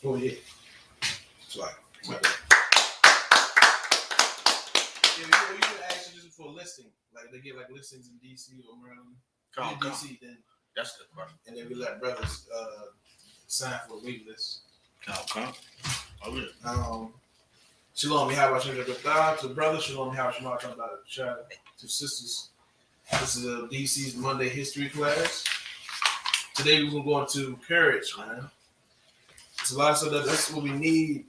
Oh yeah. It's like. Yeah, you should actually just for a listing. Like they get like listings in DC or Maryland. DC, then that's the question. And then we let brothers sign for a wait list. Oh yeah. Shalom, how about you? To brothers, shalom, how about you? Child, to sisters. This is a DC's Monday history class. Today we're gonna go into courage, man. It's a lot of stuff that's what we need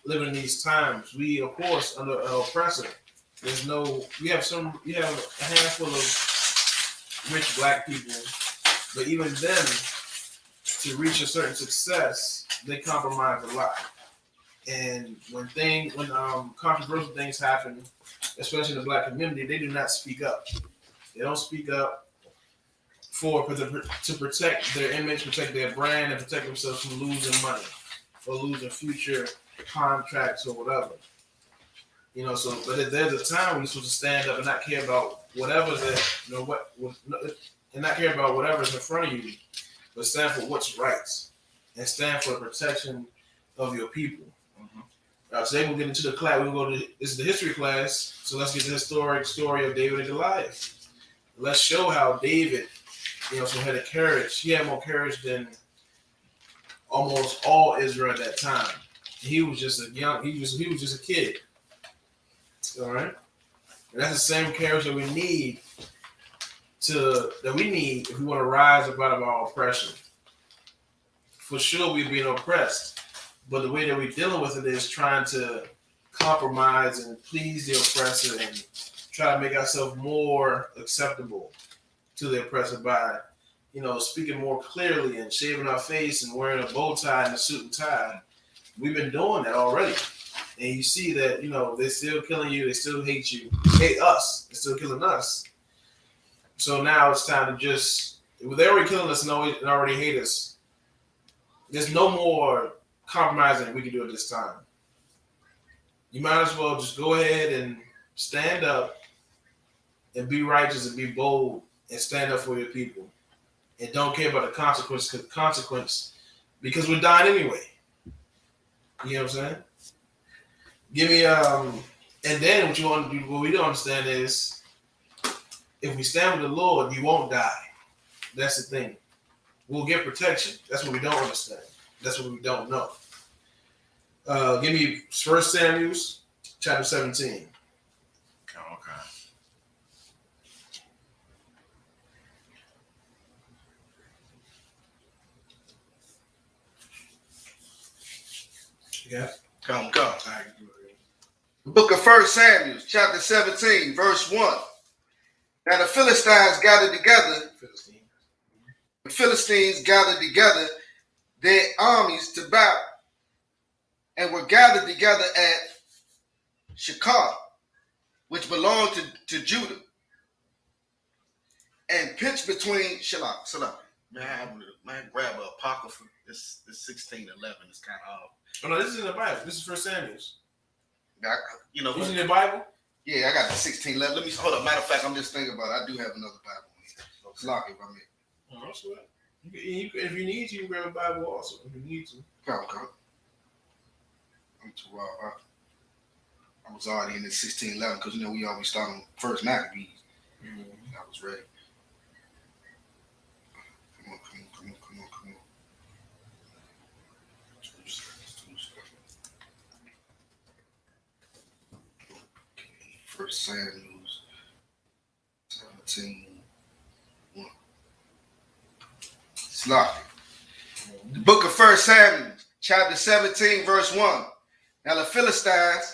living in these times. We, of course, under an oppressor. We have a handful of rich black people, but even them, to reach a certain success, they compromise a lot. And when controversial things happen, especially in the black community, they do not speak up. They don't speak up to protect their image, protect their brand, and protect themselves from losing money or losing future contracts or whatever. But there's a time when you're supposed to stand up and not care about whatever's and not care about whatever's in front of you, but stand for what's right and stand for the protection of your people. Today we'll get into the class. This is the history class, so let's get the historic story of David and Goliath. Let's show how David, had a courage. He had more courage than almost all Israel at that time. He was just he was just a kid. All right, and that's the same courage that we need if we want to rise up out of our oppression. For sure, we're being oppressed. But the way that we're dealing with it is trying to compromise and please the oppressor and try to make ourselves more acceptable to the oppressor by, speaking more clearly and shaving our face and wearing a bow tie and a suit and tie. We've been doing that already. And you see that, they're still killing you. They still hate you. Hate us. They're still killing us. So now it's time to they're already killing us and already hate us. There's no more compromising we can do at this time. You might as well just go ahead and stand up and be righteous and be bold and stand up for your people and don't care about the consequence because we're dying anyway. You know what I'm saying? Give me and then what we don't understand is if we stand with the Lord, you won't die. That's the thing. We'll get protection. That's what we don't understand. That's what we don't know. Give me 1 Samuel chapter 17. Oh, okay. Yeah. Come. The book of 1 Samuel, chapter 17, verse 1. Now the Philistines gathered together. The Philistines gathered together their armies to battle, and were gathered together at Shekar, which belonged to Judah, and pitched between SHALAM. Man, grab a apocrypha. This 16:11 is kind of off. Oh no, this is in the Bible. This is 1 Samuel. You know, in the Bible? Yeah, I got the 16:11. Let me hold up. Matter of fact, I'm just thinking about it. I do have another Bible here. It's locked if I may. Oh, that's right. If you need to, you can grab a Bible also. If you need to. Come. I'm too raw. I was already in the 16:11 because we always start on first Maccabees. I was ready. Come on. First Samuel 17:1. It's locked. The book of 1 Samuel, chapter 17, verse 1. Now the Philistines.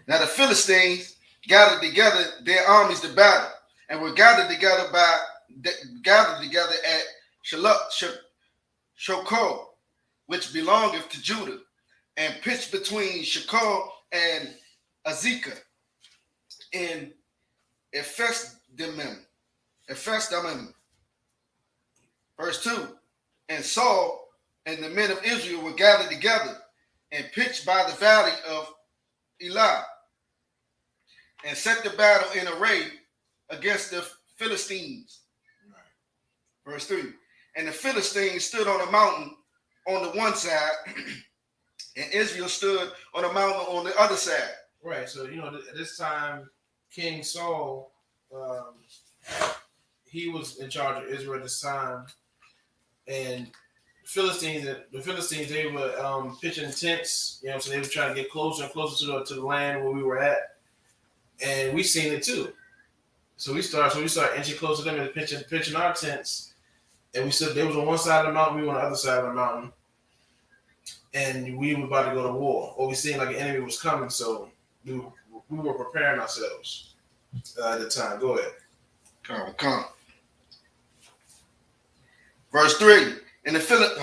Now the Philistines gathered together their armies to battle, and were gathered together at Shokor, which belongeth to Judah, and pitched between Shekar and Azekah in Ephes-dammim. Verse 2. And Saul and the men of Israel were gathered together and pitched by the valley of Elah, and set the battle in array against the Philistines. Verse 3. And the Philistines stood on a mountain on the one side, and Israel stood on a mountain on the other side. Right. So, at this time, King Saul, he was in charge of Israel at this time. And the Philistines, they were pitching tents. So they were trying to get closer and closer to the land where we were at. And we seen it too. So we started inching closer to them and pitching our tents. And we said they was on one side of the mountain, we were on the other side of the mountain. And we were about to go to war. Or we seen like an enemy was coming, so we were preparing ourselves at the time. Go ahead. Come. Verse 3. And the Philistines.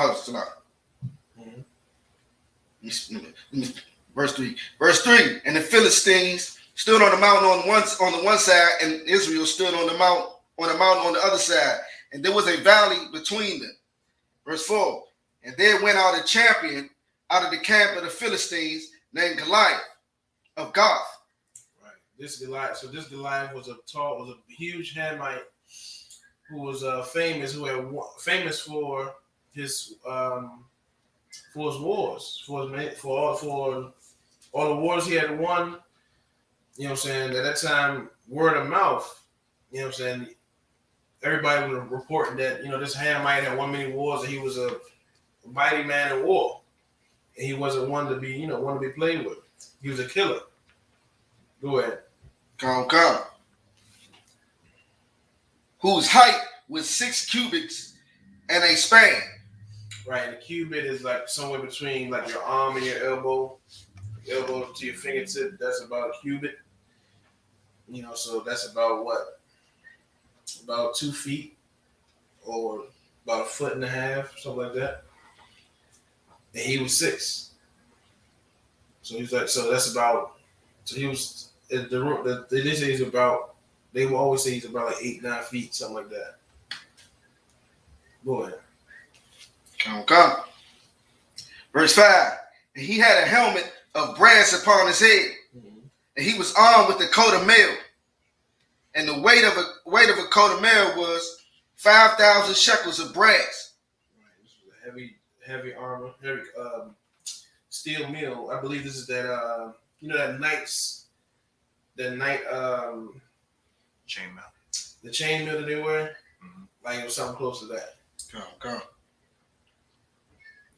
Verse 3. Verse 3. And the Philistines stood on the mountain on the one side, and Israel stood on the mountain on the other side. And there was a valley between them. Verse 4. And there went out a champion out of the camp of the Philistines named Goliath of Gath. Right. This Goliath was a huge Hamite who was famous for his wars, for all the wars he had won. At that time, word of mouth, everybody was reporting that, this Hamite had won many wars and he was a mighty man in war. And he wasn't one to be played with. He was a killer. Go ahead. Come. Whose height was 6 cubits and a span. Right, and a cubit is like somewhere between like your arm and your elbow to your fingertip. That's about a cubit. So that's about what? About 2 feet or about 1.5 feet, something like that. And he was 6. So he's like, he was they say he's about, they will always say he's about like 8-9 feet, something like that. Go ahead. Come. Verse 5. And he had a helmet of brass upon his head, and he was armed with a coat of mail. And the weight of a coat of mail was 5,000 shekels of brass. Right. This was a heavy armor, heavy steel mail. I believe this is that Chain mail. The chain mail that they wear. Mm-hmm. Like it was something close to that. Come.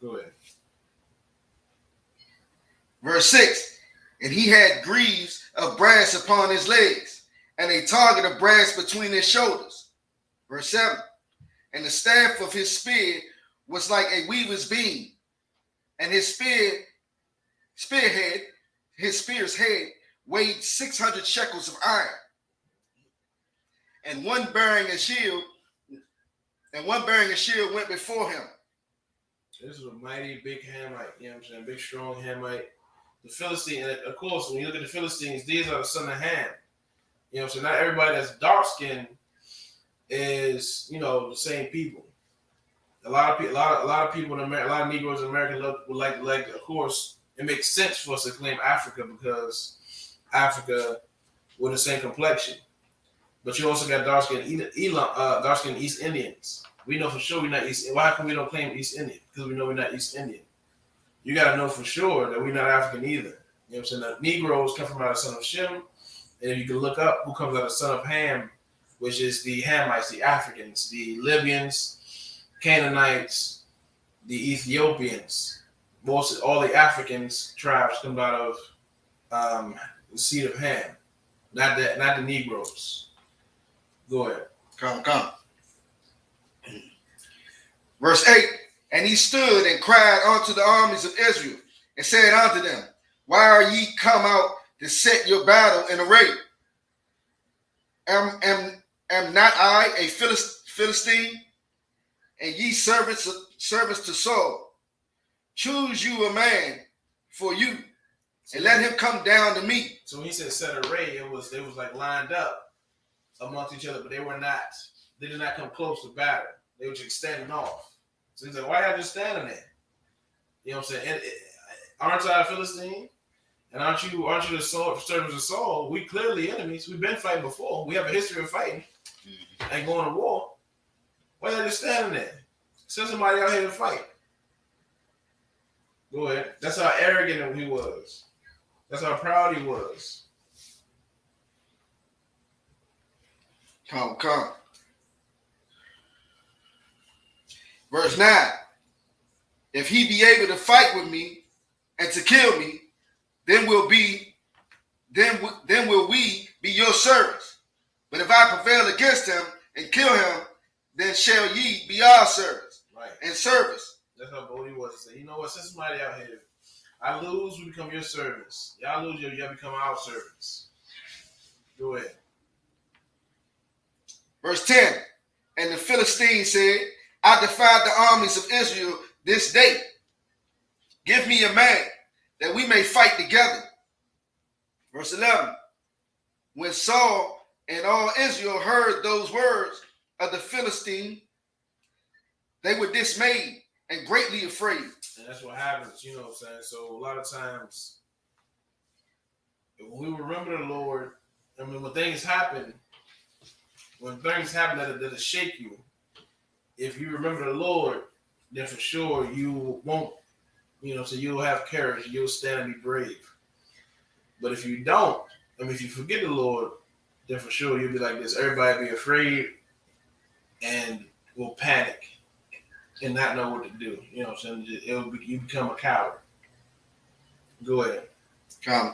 Go ahead. Verse 6. And he had greaves of brass upon his legs, and a target of brass between his shoulders. Verse 7. And the staff of his spear was like a weaver's beam, and his spear's head weighed 600 shekels of iron. And one bearing a shield went before him. This is a mighty big Hamite, big strong Hamite. The Philistine, and of course, when you look at the Philistines, these are the son of Ham. Not everybody that's dark skinned is, the same people. A lot of people in America, a lot of Negroes in America would like, of course, it makes sense for us to claim Africa because Africa with the same complexion. But you also got dark-skinned East Indians. We know for sure we're not East. Why come we don't claim East Indian? Because we know we're not East Indian. You got to know for sure that we're not African either. The Negroes come from out of the son of Shem. And if you can look up who comes out of the son of Ham, which is the Hamites, the Africans, the Libyans, Canaanites, the Ethiopians. All the Africans tribes come out of the seed of Ham, not the Negroes. Go ahead. Come. Verse 8. And he stood and cried unto the armies of Israel, and said unto them, Why are ye come out to set your battle in array? Am not I a Philistine, and ye servants to Saul? Choose you a man for you, and let him come down to me. So when he said set array, they was like lined up amongst each other, but they did not come close to battle. They were just standing off. So he's like, why y'all just standing there? You know what I'm saying? Aren't I a Philistine? And aren't you the servants of Saul? We clearly enemies. We've been fighting before. We have a history of fighting and going to war. Why y'all just standing there? Send somebody out here to fight. Go ahead. That's how arrogant he was. That's how proud he was. Come. Verse 9. If he be able to fight with me and to kill me, then will we be your servants. But if I prevail against him and kill him, then shall ye be our servants. Right. And service. That's how bold he was. He said, you know what? Send somebody out here. I lose, we become your servants. Y'all lose, y'all become our servants. Go ahead. Verse 10. And the Philistines said, I defy the armies of Israel this day. Give me a man that we may fight together. Verse 11. When Saul and all Israel heard those words of the Philistine, they were dismayed and greatly afraid. And that's what happens, you know what I'm saying? So a lot of times, when we remember the Lord, I mean, when things happen that'll shake you, if you remember the Lord, then for sure you won't, you know, so you'll have courage, you'll stand and be brave. But if you don't, I mean, if you forget the Lord, then for sure you'll be like this. Everybody be afraid and will panic and not know what to do. You know what I'm saying? You become a coward. Go ahead. Come.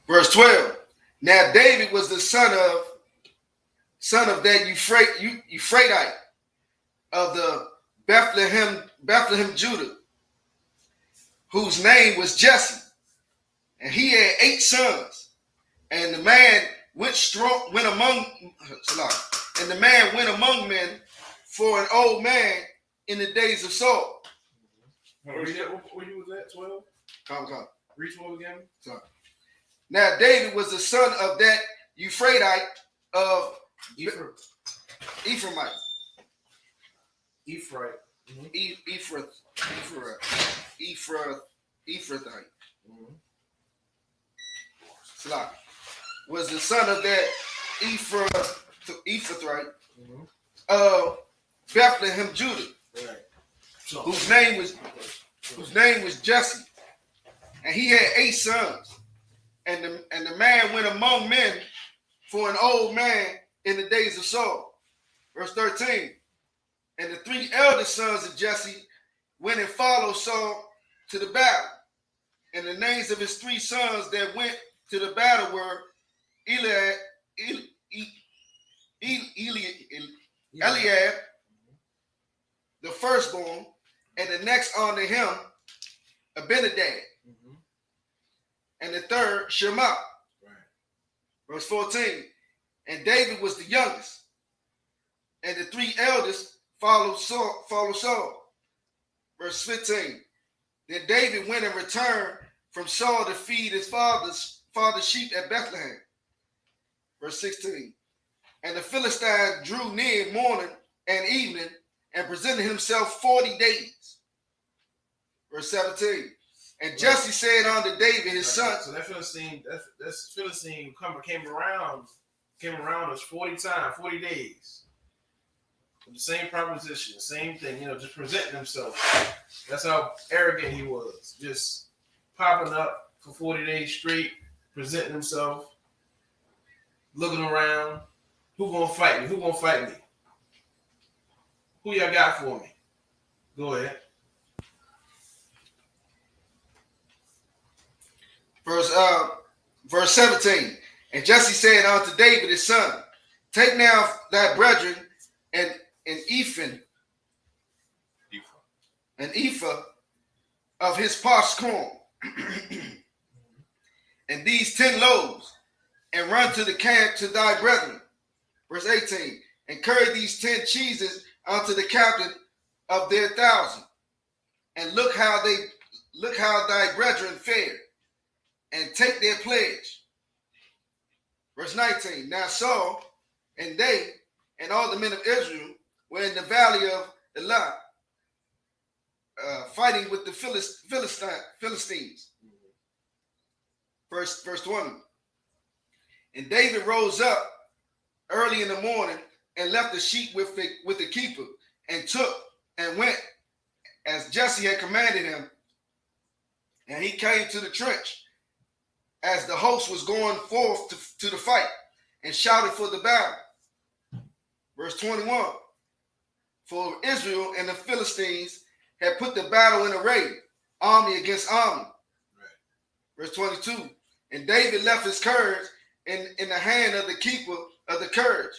Verse 12. Now David was the son of that Euphratite of the Bethlehem, Judah, whose name was Jesse, and he had 8 sons. And the man went among men for an old man in the days of Saul. Read that. Where you was at? 12. Come. Read 12 again. Sorry. Now David was the son of that Euphratite of Ephraimite. Mm-hmm. Ephrathite. Salah was the son of that Ephrathite of Bethlehem, Judah, Right. So, whose name was Jesse, and he had 8 sons. And the man went among men for an old man in the days of Saul. Verse 13. And the 3 eldest sons of Jesse went and followed Saul to the battle. And the names of his 3 sons that went to the battle were Eliab, the firstborn, and the next unto him, Abinadab. And the third, Shema. right. Verse 14. And David was the youngest. And the 3 eldest followed Saul. Verse 15. Then David went and returned from Saul to feed his father's sheep at Bethlehem. Verse 16. And the Philistine drew near morning and evening and presented himself 40 days. Verse 17. And Jesse said unto David his son. So that Philistine came around us 40 times, 40 days. With the same proposition, the same thing, you know, just presenting himself. That's how arrogant he was. Just popping up for 40 days straight, presenting himself, looking around. Who gonna fight me? Who gonna fight me? Who y'all got for me? Go ahead. Verse 17. And Jesse said unto David his son, take now thy brethren and an ephah of his parched corn, and these 10 loaves, and run to the camp to thy brethren. Verse 18. And carry these 10 cheeses unto the captain of their 1,000, and look how thy brethren fared, and take their pledge. Verse 19. Now Saul and they and all the men of Israel were in the valley of Elah, fighting with the Philistines. Verse 20. And David rose up early in the morning and left the sheep with the keeper and went as Jesse had commanded him. And he came to the trench as the host was going forth to the fight and shouted for the battle. Verse 21. For Israel and the Philistines had put the battle in array, army against army. Right. Verse 22. And David left his courage in the hand of the keeper of the courage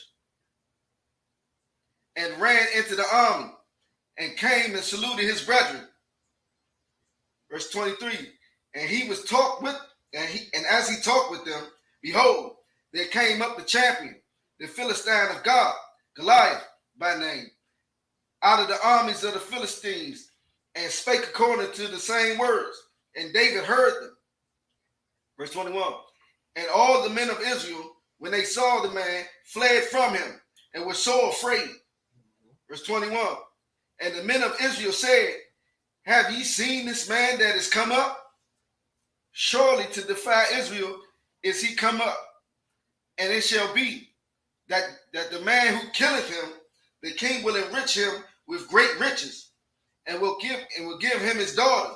and ran into the army and came and saluted his brethren. Verse 23. And he was talked with, and as he talked with them, behold, there came up the champion, the Philistine of God, Goliath by name, out of the armies of the Philistines, and spake according to the same words. And David heard them. Verse 21. And all the men of Israel, when they saw the man, fled from him and were so afraid. Verse 21. And the men of Israel said, have ye seen this man that is come up? Surely to defy Israel is he come up. And it shall be that the man who killeth him, the king will enrich him with great riches, and will give him his daughter,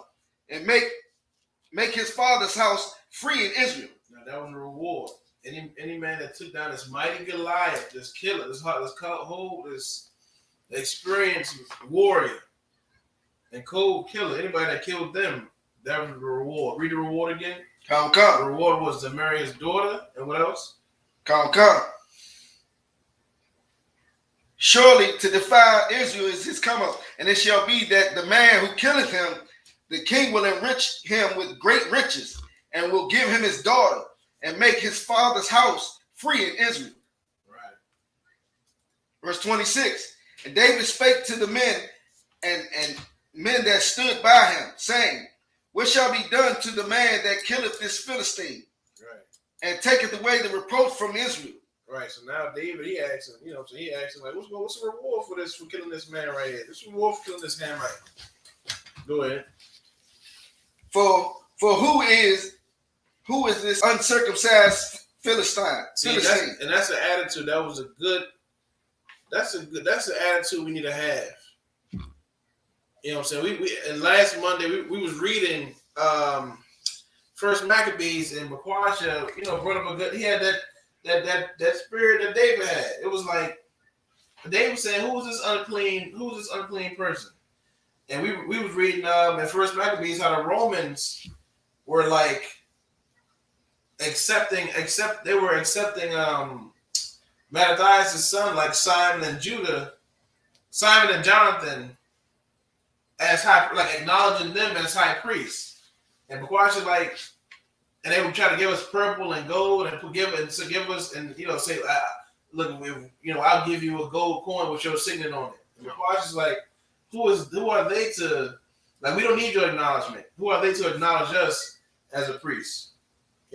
and make his father's house free in Israel. Now that was a reward. Any man that took down this mighty Goliath, this killer, this experienced warrior and cold killer, anybody that killed them, that was the reward. Read the reward again. Come. The reward was to marry his daughter, and what else? Come. Surely to defy Israel is his come up, and it shall be that the man who killeth him, the king will enrich him with great riches, and will give him his daughter, and make his father's house free in Israel. Right. Verse 26. And David spake to the men and men that stood by him, saying, what shall be done to the man that killeth this Philistine? Right. And taketh away the reproach from Israel. Right. So now David, he asks him, like, what's the reward for killing this man right here? This reward for killing this Hamite. Go ahead. For who is this uncircumcised Philistine? That's an attitude. That's the attitude we need to have. You know what I'm saying? And last Monday we was reading First Maccabees, and Maquasha, brought up he had that spirit that David had. It was like David saying, who is this unclean person? And we was reading in First Maccabees how the Romans were like accepting Mattathias' son, like Simon and Jonathan, as acknowledging them as high priests. And Maquasha and they would try to give us purple and gold and give us and say, look, I'll give you a gold coin with your signet on it. And Maquasha's like, who are they to, we don't need your acknowledgement. Who are they to acknowledge us as a priest?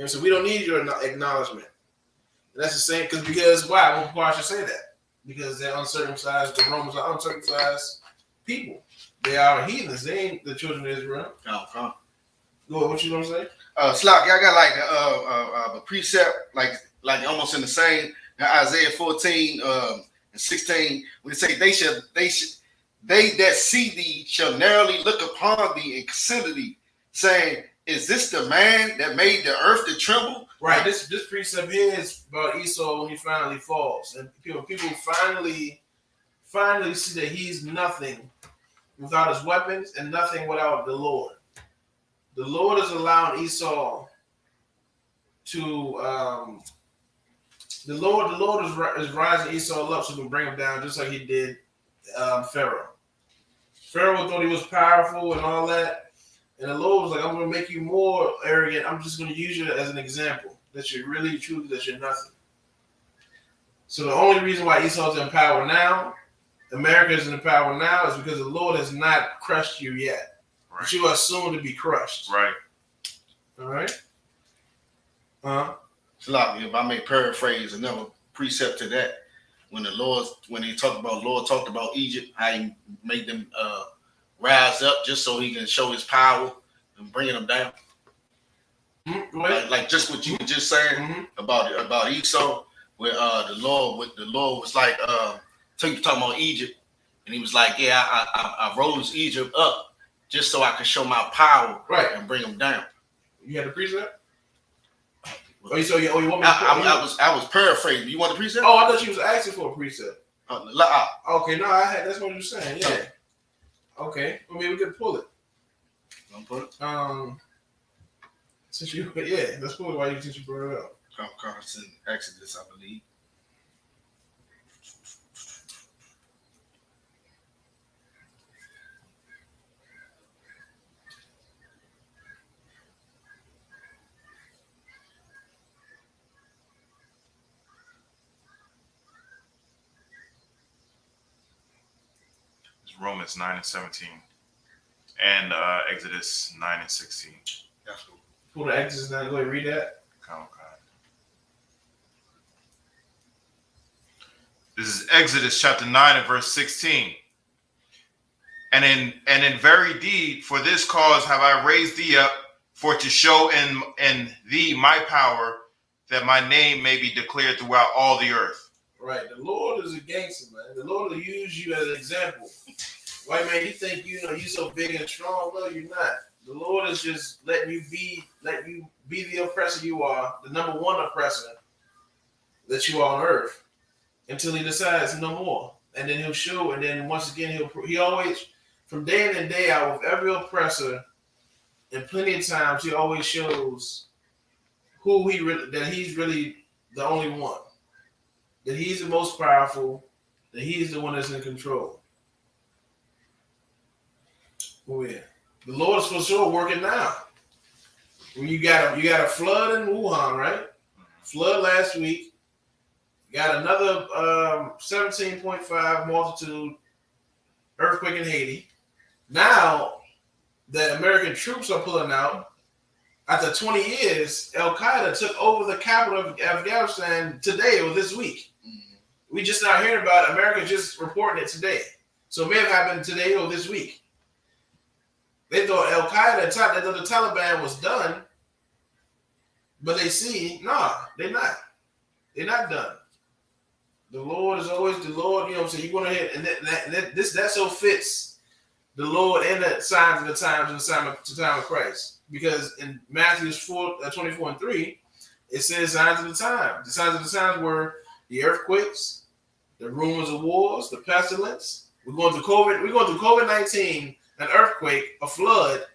So we don't need your acknowledgement. And that's the same because why would Maquasha say that? Because they're uncircumcised. The Romans are uncircumcised people. They are heathens. They ain't the children of Israel. Go ahead. What you gonna say? Slock, I got a precept like almost in the same Isaiah 14 and 16 when it say they that see thee shall narrowly look upon thee and consider thee, saying, is this the man that made the earth to tremble? Right. This precept here is about Esau when he finally falls, and people finally see that he's nothing without his weapons and nothing without the Lord. The Lord is allowing Esau to the Lord is rising Esau up so he can bring him down, just like he did Pharaoh. Pharaoh thought he was powerful and all that, and the Lord was like, I'm going to make you more arrogant. I'm just going to use you as an example that you're really truly that you're nothing. So the only reason why Esau's in power now, America is in power now, is because the Lord has not crushed you yet. Right. But you are soon to be crushed. Right. All right. If I may paraphrase another precept to that, when Lord talked about Egypt, how he made them rise up just so he can show his power and bringing them down. Mm-hmm. Like just what you were just saying about Esau. where the Lord was like, so you talking about Egypt, and he was like, yeah, I rose Egypt up just so I could show my power, right, and bring them down. You had a precept? Oh, you want me to I was paraphrasing. You want the precept? Oh, I thought you was asking for a precept. Okay, no, I had. That's what you were saying. Yeah. Okay. I mean, we could pull it. Don't pull it. Since you, yeah, that's probably why you brought it up. It's in Exodus, I believe. It's Romans 9:17 and Exodus 9:16. That's cool. Pull the Exodus now. Go ahead and read that. Okay. This is Exodus chapter 9 and verse 16. And in very deed, for this cause have I raised thee up, for to show in thee my power, that my name may be declared throughout all the earth. Right. The Lord is a gangster, man. The Lord will use you as an example. White man, you think you so big and strong? No, you're not. The Lord is just letting you be the oppressor you are, the number one oppressor that you are on earth, until he decides no more. And then he'll show, and then once again he always, from day in and day out, with every oppressor, and plenty of times he always shows that he's really the only one, that he's the most powerful, that he's the one that's in control. Oh yeah, the Lord is for sure working now. When you got a flood in Wuhan, right? Flood last week. Got another 17.5 multitude earthquake in Haiti. Now that American troops are pulling out, after 20 years, Al-Qaeda took over the capital of Afghanistan today or this week. Mm-hmm. We just not hearing about it. America just reporting it today. So it may have happened today or this week. They thought Al-Qaeda, they thought the Taliban was done, but they see, they're not. They're not done. The Lord is always the Lord, you know what I'm saying? You want to hit, and that so fits the Lord and the signs of the times and the time of Christ. Because in Matthew 24 and 3, it says signs of the time. The signs of the times were the earthquakes, the rumors of wars, the pestilence. We're going through COVID-19, an earthquake, a flood,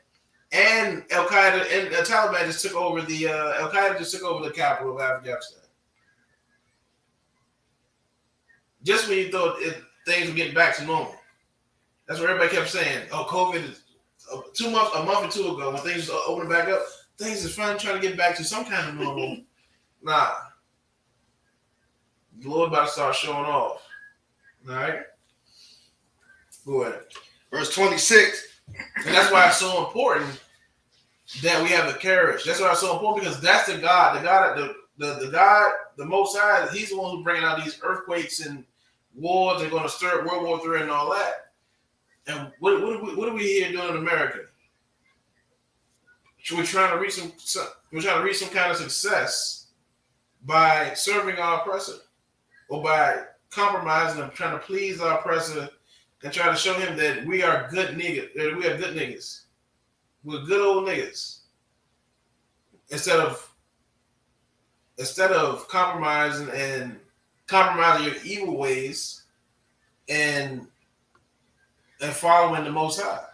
and Al-Qaeda and the Taliban just took over Al-Qaeda just took over the capital of Afghanistan. Just when you thought things were getting back to normal. That's what everybody kept saying. Oh, COVID is a month or two ago, when things opened back up, things is finally trying to get back to some kind of normal. Nah. The Lord about to start showing off. All right? Go ahead. Verse 26. And that's why it's so important that we have the courage. That's why it's so important, because that's the God, the God, the Most High, he's the one who's bringing out these earthquakes and wars. They're going to stir World War III and all that. And what are we here doing in America? We're trying to reach some kind of success by serving our oppressor, or by compromising and trying to please our oppressor, and trying to show him that we are good niggas. That we are good niggas. We're good old niggas. Instead of compromising your evil ways and following the Most High,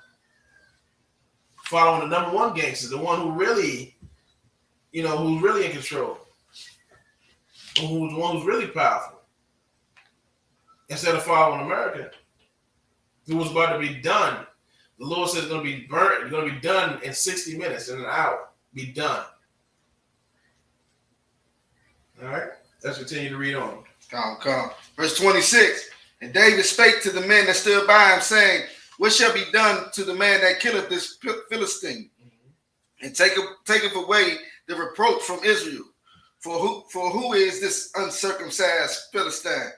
following the number one gangster, the one who really, who's really in control, who's the one who's really powerful. Instead of following America, who was about to be done. The Lord says it's going to be burnt. It's going to be done in 60 minutes, in an hour. Be done. All right. Let's continue to read on. Come. Verse 26. And David spake to the men that stood by him, saying, what shall be done to the man that killeth this Philistine? Mm-hmm. And taketh away the reproach from Israel. For who is this uncircumcised Philistine,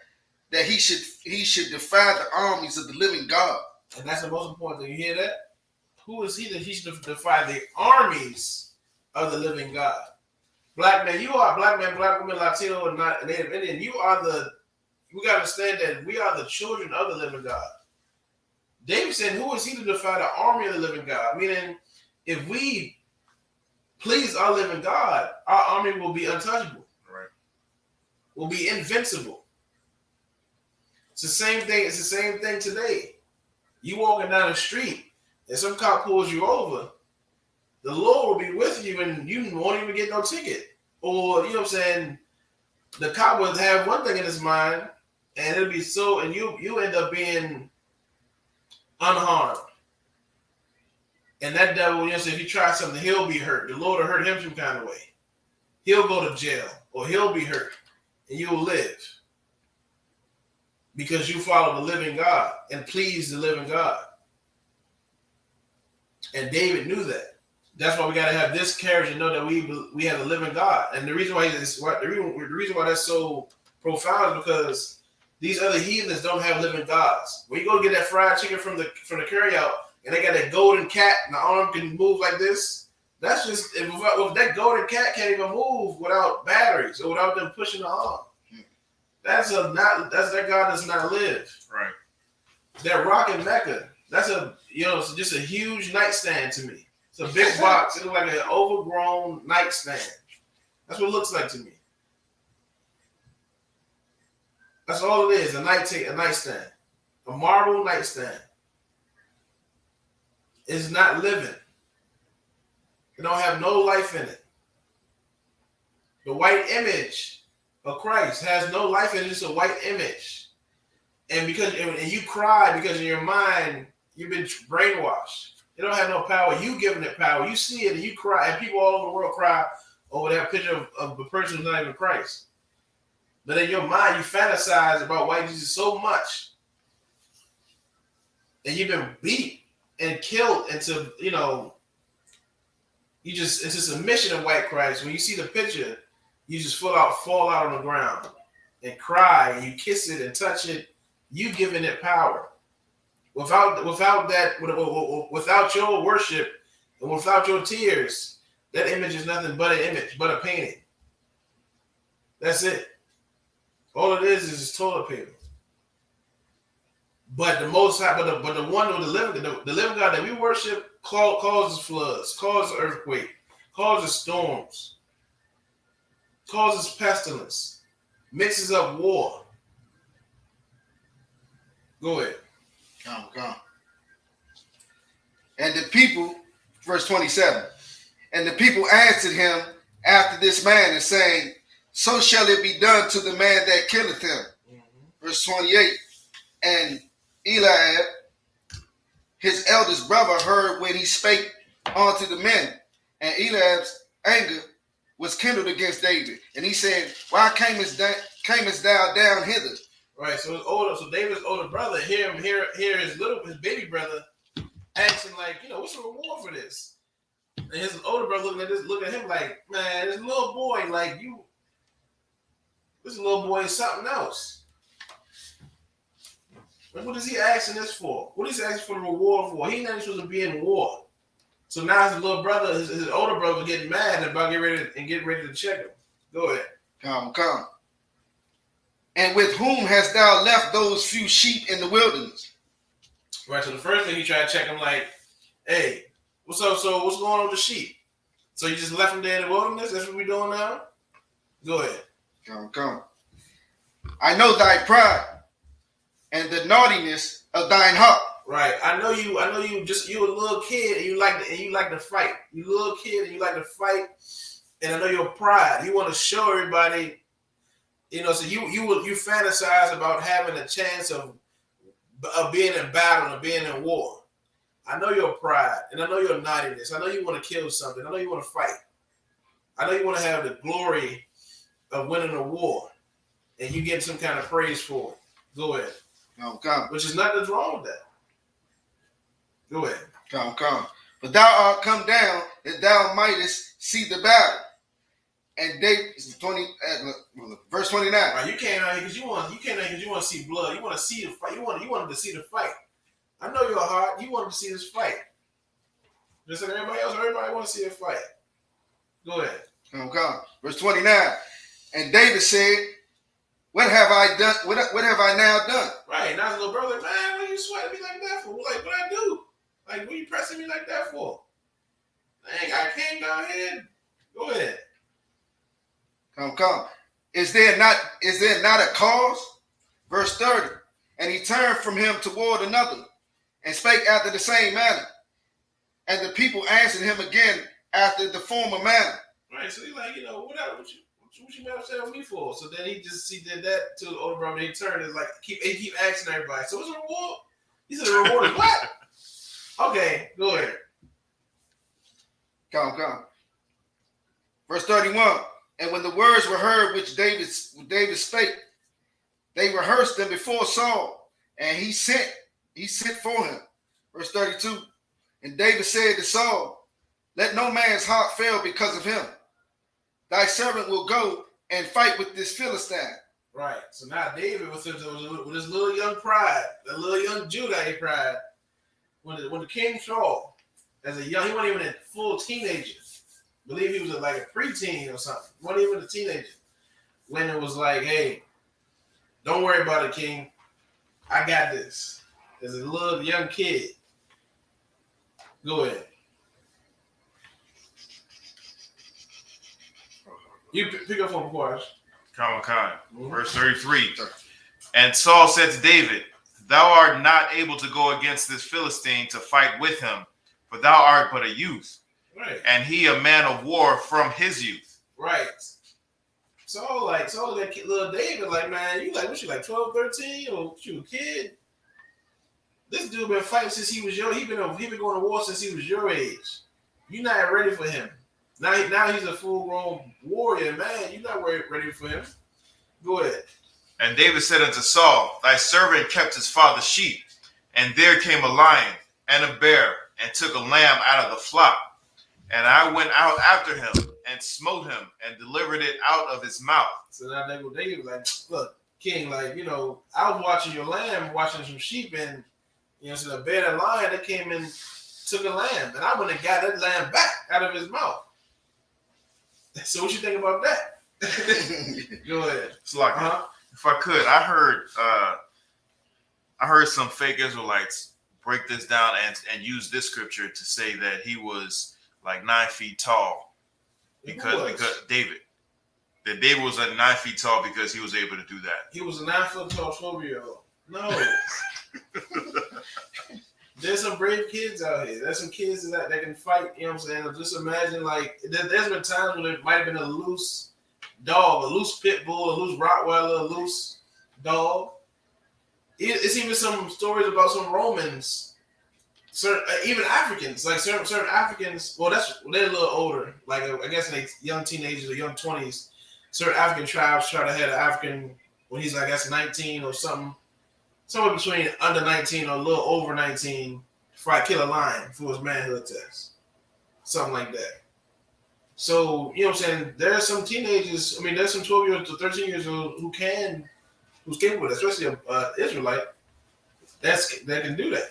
that he should defy the armies of the living God? And that's the most important thing. You hear that? Who is he that he should defy the armies of the living God? Black man, black woman, Latino, and not Native Indian. We got to understand that we are the children of the living God. David said, who is he to defy the army of the living God? Meaning, if we please our living God, our army will be untouchable. Right. Will be invincible. It's the same thing. It's the same thing today. You walking down the street and some cop pulls you over, the Lord will be with you and you won't even get no ticket. Or, you know what I'm saying, the cop will have one thing in his mind and it'll be so, and you end up being unharmed. And that devil, you know, so if you try something, he'll be hurt. The Lord will hurt him some kind of way. He'll go to jail or he'll be hurt and you'll live. Because you follow the living God and please the living God. And David knew that. That's why we got to have this courage and know that we have the living God. And the reason why that's so profound is because these other heathens don't have living gods. When you go get that fried chicken from the carryout and they got that golden cat and the arm can move like this, that's just if that golden cat can't even move without batteries or without them pushing the arm. That God does not live. Right. That rock in Mecca, it's just a huge nightstand to me. It's a big box. It looks like an overgrown nightstand. That's what it looks like to me. That's all it is, a nightstand. A marble nightstand. It's not living. It don't have no life in it. The white image of Christ has no life in it. It's a white image. And you cry because in your mind, you've been brainwashed. It don't have no power. You giving it power. You see it and you cry. And people all over the world cry over that picture of a person who's not even Christ. But in your mind, you fantasize about white Jesus so much. And you've been beat and killed into, into submission of white Christ. When you see the picture, you just fall out on the ground and cry and you kiss it and touch it. You giving it power. Without your worship and without your tears, that image is nothing but an image, but a painting. That's it. All it is just toilet paper. But the Most High, but the one with the living God that we worship causes floods, causes earthquake, causes storms, causes pestilence, mixes up war. Go ahead. Come. And the people, verse 27, and the people answered him after this manner, saying, so shall it be done to the man that killeth him. Mm-hmm. Verse 28, and Eliab, his eldest brother, heard when he spake unto the men, and Eliab's anger was kindled against David. And he said, why camest thou down hither? Right, so David's older brother, hear his baby brother asking like, what's the reward for this? And his older brother looking at him like, man, this little boy, this little boy is something else. Like, what is he asking this for? What is he asking for the reward for? He's not supposed to be in war. So now his little brother, his older brother, getting mad about getting ready to check him. Go ahead. Come. And with whom hast thou left those few sheep in the wilderness? Right, so the first thing he tried to check him like, hey, what's up? So what's going on with the sheep? So you just left them there in the wilderness? That's what we're doing now? Go ahead. Come. I know thy pride and the naughtiness of thine heart. Right. I know you a little kid and you like to fight. You a little kid and you like to fight. And I know your pride. You want to show everybody. So you fantasize about having a chance of being in battle and being in war. I know your pride and I know your naughtiness. I know you want to kill something. I know you want to fight. I know you want to have the glory of winning a war, and you get some kind of praise for it. Go ahead. Come. Which is nothing wrong with that. Go ahead. Come. But thou art come down that thou mightest see the battle. And verse 29. Right, you came out here because you want to see blood. You want to see the fight. You wanted to see the fight. I know your heart. You wanted to see this fight. Just like everybody else. Everybody want to see a fight. Go ahead. Come. Verse 29. And David said, what have I done? What have I now done? Right. Now his little brother, man, what are you sweating me like that for? Like, what I do? Like, what are you pressing me like that for? Dang, I came down here. Go ahead. Come. Is there not a cause? Verse 30. And he turned from him toward another, and spake after the same manner. And the people answered him again after the former manner. Right. So he's like, what you been upset with me for? So then he did that to the older brother. He turned and like he keep asking everybody. So what's the reward? He said the reward is what? Okay, go ahead. Come. Verse 31. And when the words were heard which David spake, they rehearsed them before Saul, and he sent for him. Verse 32. And David said to Saul, let no man's heart fail because of him. Thy servant will go and fight with this Philistine. Right. So now David with his little young pride, the little young Judite pride, when the king Saul, as a young, he wasn't even a full teenager. I believe he was like a preteen or something. He wasn't even a teenager. When it was like, hey, don't worry about it, king. I got this. As a little young kid. Go ahead. You pick up on Quarsh. Come. Verse 33. And Saul said to David, thou art not able to go against this Philistine to fight with him, for thou art but a youth. Right. And he a man of war from his youth. Right. So that kid, little David, like, man, you like, what you like, 12, 13, or what, you a kid? This dude been fighting since he was young. He been going to war since he was your age. You're not ready for him. Now he's a full-grown warrior, man. You're not ready for him. Go ahead. And David said unto Saul, thy servant kept his father's sheep, and there came a lion and a bear, and took a lamb out of the flock. And I went out after him, and smote him, and delivered it out of his mouth. So now David was like, look, king, like, I was watching your lamb, watching some sheep, and, so the bear and lion, they came and took a lamb, and I went and got that lamb back out of his mouth. So what you think about that? Go ahead. It's like, if I could, I heard some fake Israelites break this down and use this scripture to say that he was like 9 feet tall because David was like 9 feet tall because he was able to do that. He was a 9 foot tall 12-year-old. No. There's some brave kids out here. There's some kids that can fight, you know what I'm saying? Just imagine, like, there's been times when there might have been a loose dog, a loose pit bull, a loose Rottweiler, a loose dog. It's even some stories about some Romans, even Africans, like certain Africans, well, they're a little older, like I guess in young teenagers or young 20s, certain African tribes try to have an African when he's, I guess, 19 or something. Somewhere between under 19 or a little over 19 before I kill a lion for his manhood test. Something like that. So, you know what I'm saying? There are some teenagers, there's some 12 years to 13 years old who's capable of that, especially an Israelite, that can do that.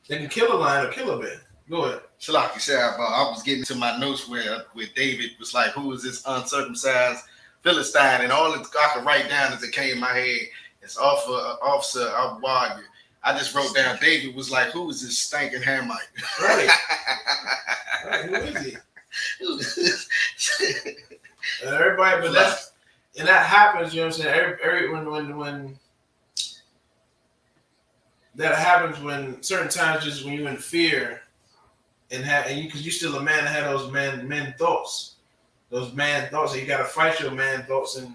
They can kill a lion or kill a bear. Go ahead. So like you said, I was getting to my notes where David was like, who is this uncircumcised Philistine? And all I could write down as it came in my head, it's Officer Abu. I just wrote down David was like, who is this stinking Hamite? Right. Who is he? Everybody, but that happens, you know what I'm saying? When that happens when certain times, just when you're in fear because you're still a man that had those men thoughts. Those man thoughts, and you gotta fight your man thoughts and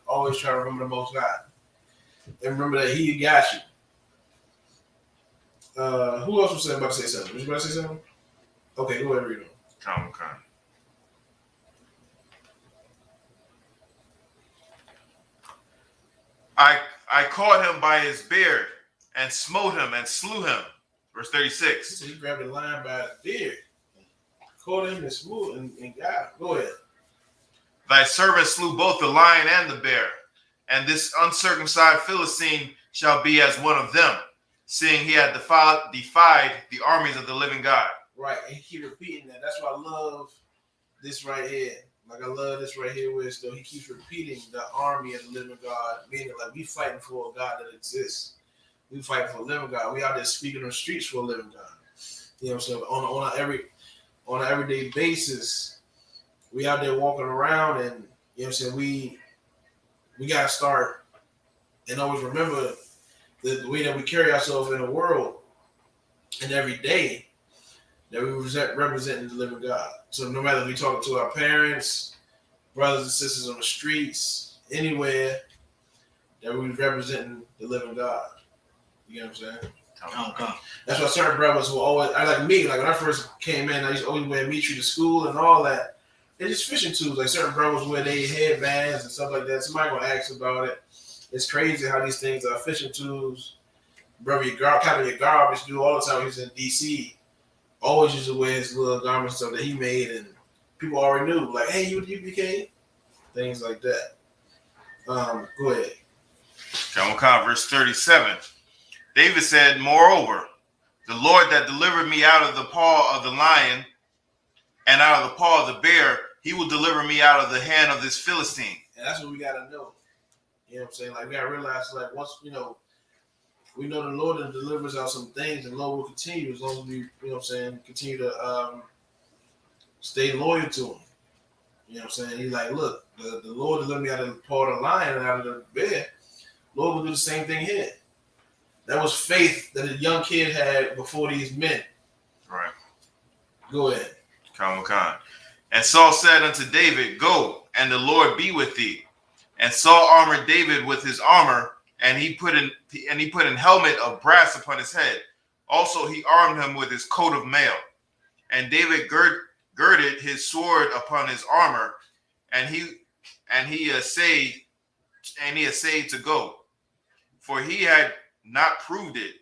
always try to remember the Most High. And remember that He got you. Who else was about to say something? Was you about to say something? Okay, go ahead and read them. Come. I caught him by his beard and smote him and slew him. Verse 36. So he grabbed the lion by the beard, caught him and slew and got him. Go ahead. Thy servant slew both the lion and the bear, and this uncircumcised Philistine shall be as one of them, seeing he had defied the armies of the living God. Right, and he keep repeating that. That's why I love this right here. Like I love this right here, where he keeps repeating the army of the living God, meaning like we fighting for a God that exists. We fighting for a living God. We out there speaking on the streets for a living God. You know what I'm saying? On an everyday basis, we out there walking around, and you know what I'm saying. We gotta start and always remember the way that we carry ourselves in the world and every day, that we representing the living God. So no matter if we talk to our parents, brothers and sisters on the streets, anywhere, that we representing the living God. You know what I'm saying? That's why certain brothers will always, like me, like when I first came in, I used to always wear meat to school and all that. They're just fishing tools. Like certain brothers wear their headbands and stuff like that. Somebody gonna ask about it. It's crazy how these things are fishing tools. Brother, your garbage do all the time. He was in DC. Always used to wear his little garment stuff that he made, and people already knew, like, hey, you UPK? Things like that. Go ahead. Verse 37. David said, moreover, the Lord that delivered me out of the paw of the lion and out of the paw of the bear, he will deliver me out of the hand of this Philistine. And that's what we got to know. You know what I'm saying? Like, we got to realize, like, once, we know the Lord that delivers out some things, and the Lord will continue as long as we, you know what I'm saying, continue to stay loyal to him. You know what I'm saying? He's like, look, the Lord delivered me out of the paw of the lion and out of the bear. Lord will do the same thing here. That was faith that a young kid had before these men. Right. Go ahead. And Saul said unto David, go, and the Lord be with thee. And Saul armored David with his armor, and he put an helmet of brass upon his head. Also he armed him with his coat of mail. And David girded his sword upon his armor, and he essayed to go, for he had not proved it.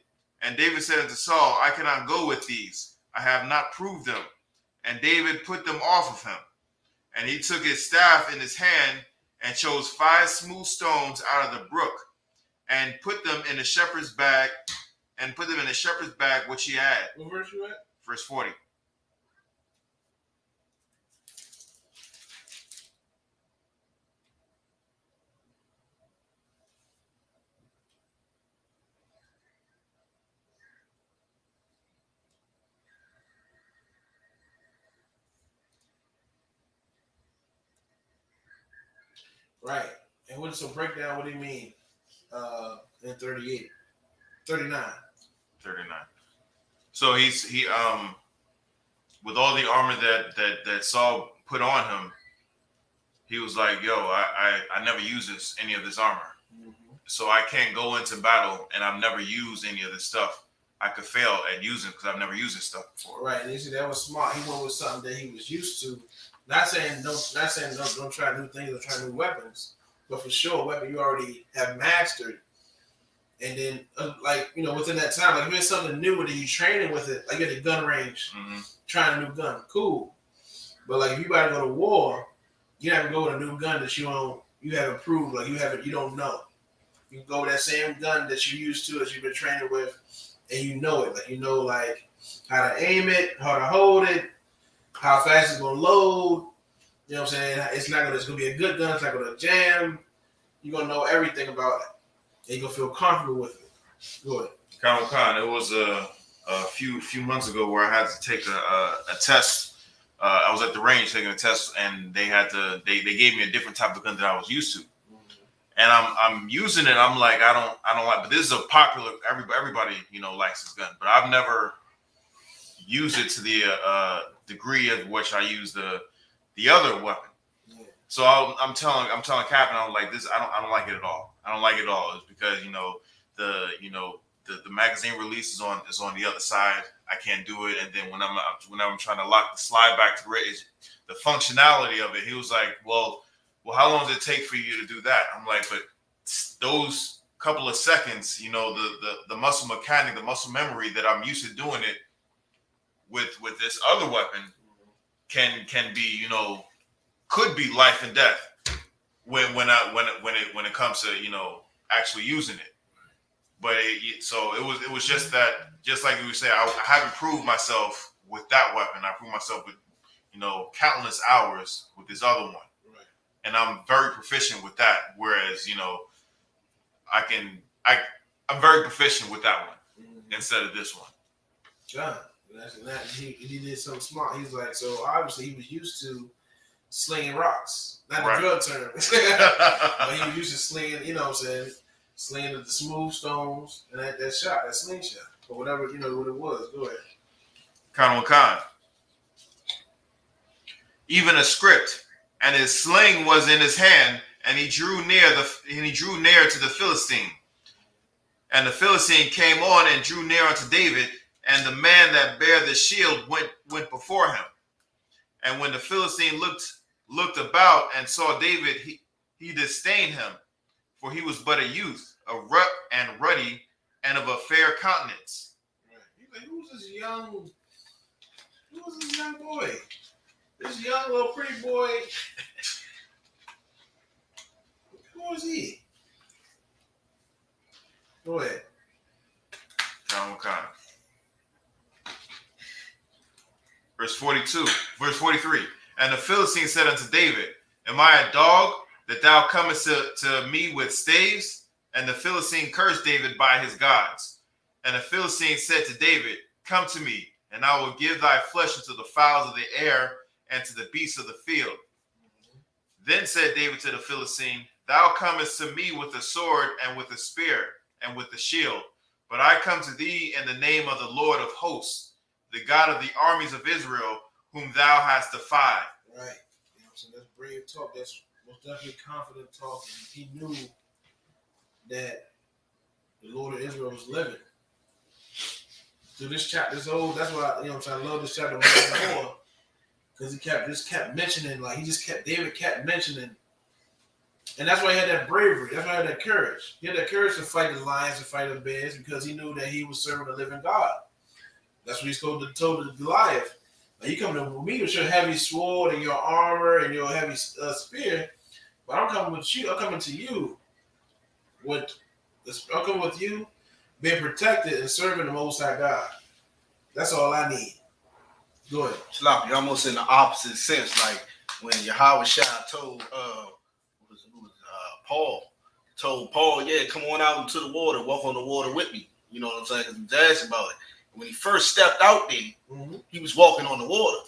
And David said unto Saul, I cannot go with these. I have not proved them. And David put them off of him. And he took his staff in his hand and chose 5 smooth stones out of the brook and put them in a shepherd's bag which he had. What verse you at? Verse 40. Right. And what is a breakdown? What do you mean? In 38, 39. 39. So he with all the armor that Saul put on him, he was like, yo, I never used any of this armor. Mm-hmm. So I can't go into battle and I've never used any of this stuff. I could fail at using because I've never used this stuff before. Right. And you see, that was smart. He went with something that he was used to. Not saying don't try new things or try new weapons, but for sure, a weapon you already have mastered. And then, within that time, like if it's something new and you training with it, like at the gun range, mm-hmm. trying a new gun, cool. But like if you gotta go to war, you have to go with a new gun that you haven't proved, like you don't know. You can go with that same gun that you used to, that you've been training with, and you know it. Like you know, like how to aim it, how to hold it, how fast it's gonna load. You know what I'm saying? It's gonna be a good gun. It's not gonna jam. You're gonna know everything about it. And you're gonna feel comfortable with it. Go ahead. It was a few months ago where I had to take a test. I was at the range taking a test, and they gave me a different type of gun that I was used to. Mm-hmm. And I'm using it. I'm like, I don't like. But this is a popular. Everybody likes this gun, but I've never used it to the degree of which I use the other weapon. Yeah. So I'm telling Captain, I'm like this. I don't like it at all. I don't like it at all. It's because the magazine release is on the other side. I can't do it. And then when I'm trying to lock the slide back to it, the functionality of it. He was like, well, how long does it take for you to do that? I'm like, but those couple of seconds, the muscle mechanic, the muscle memory that I'm used to doing it with this other weapon can be, could be life and death when it comes to actually using it. But it was just that, just like you would say, I haven't proved myself with that weapon. I proved myself with countless hours with this other one. Right. And I'm very proficient with that. Whereas, I'm very proficient with that one instead of this one. God, he did something smart. He's like, so obviously he was used to slinging rocks, not the drug term, but he was used to slinging, slinging the smooth stones and that slingshot, or whatever, what it was. Go ahead. Khan. Even a script, and his sling was in his hand, and he drew near to the Philistine. And the Philistine came on and drew near unto David, and the man that bare the shield went before him. And when the Philistine looked about and saw David, he disdained him, for he was but a youth, and ruddy, and of a fair countenance. Right. He's like, who's this young boy? This young little pretty boy. Who is he? Go ahead. Khan. Verse 43. And the Philistine said unto David, Am I a dog that thou comest to me with staves? And the Philistine cursed David by his gods. And the Philistine said to David, Come to me, and I will give thy flesh unto the fowls of the air and to the beasts of the field. Then said David to the Philistine, Thou comest to me with a sword and with a spear and with a shield, but I come to thee in the name of the Lord of hosts, the God of the armies of Israel, whom thou hast defied. Right. So that's brave talk. That's most definitely confident talk. And he knew that the Lord of Israel was living. So this chapter is old. That's why I love this chapter more. Because he kept mentioning, David kept mentioning. And that's why he had that bravery. That's why he had that courage. He had that courage to fight the lions, to fight the bears, because he knew that he was serving a living God. That's what he's told the Goliath. Now, you come to me with your heavy sword and your armor and your heavy spear, but I'm coming with you. I'm coming to you I'm coming with you, being protected and serving the Most High God. That's all I need. Go ahead. Sloppy, almost in the opposite sense, like when Yahawashi told Paul, yeah, come on out into the water, walk on the water with me. You know what I'm saying? Because he was asked about it. When he first stepped out there, he was walking on the water.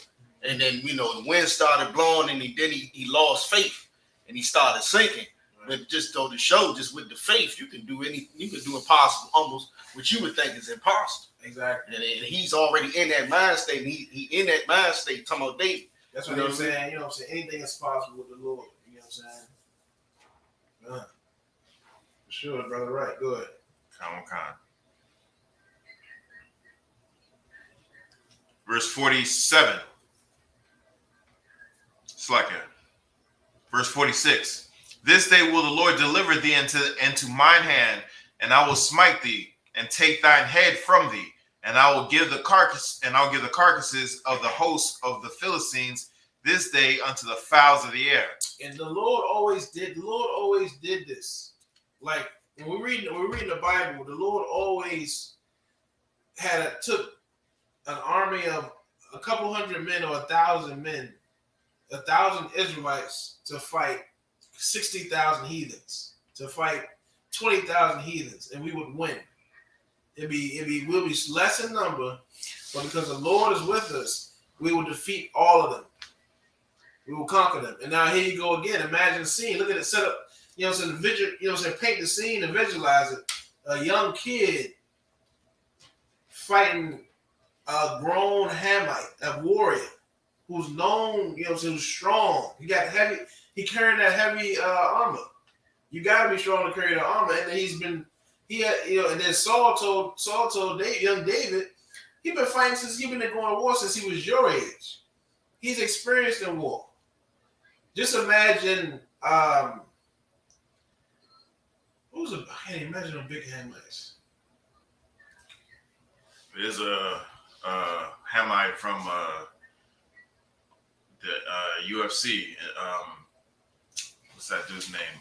And then, the wind started blowing, and he lost faith, and he started sinking. Right. But just to show, just with the faith, you can do anything. You can do impossible, almost what you would think is impossible. Exactly. And he's already in that mind state. And he in that mind state talking about David. That's what I'm saying. You know what I'm saying? Anything is possible with the Lord. You know what I'm saying? For sure, brother. Right. Go ahead. Khan. Verse 47. Slacker. Verse 46. This day will the Lord deliver thee into mine hand, and I will smite thee, and take thine head from thee, and I will give the carcasses of the hosts of the Philistines this day unto the fowls of the air. And the Lord always did this. Like when we read the Bible, the Lord always took an army of a couple hundred men or 1,000 men, 1,000 Israelites to fight 60,000 heathens, to fight 20,000 heathens, and we would win. We'll be less in number, but because the Lord is with us, we will defeat all of them. We will conquer them. And now here you go again. Imagine the scene. Look at it set up. Paint the scene and visualize it. A young kid fighting a grown Hamite, a warrior who's known, who's strong. He carrying that heavy armor. You gotta be strong to carry the armor. And then and then Saul told young David, he's been fighting since he's been going to war since he was your age. He's experienced in war. Just imagine, I can't imagine a big Hamites. There's a Hamite from the UFC. What's that dude's name?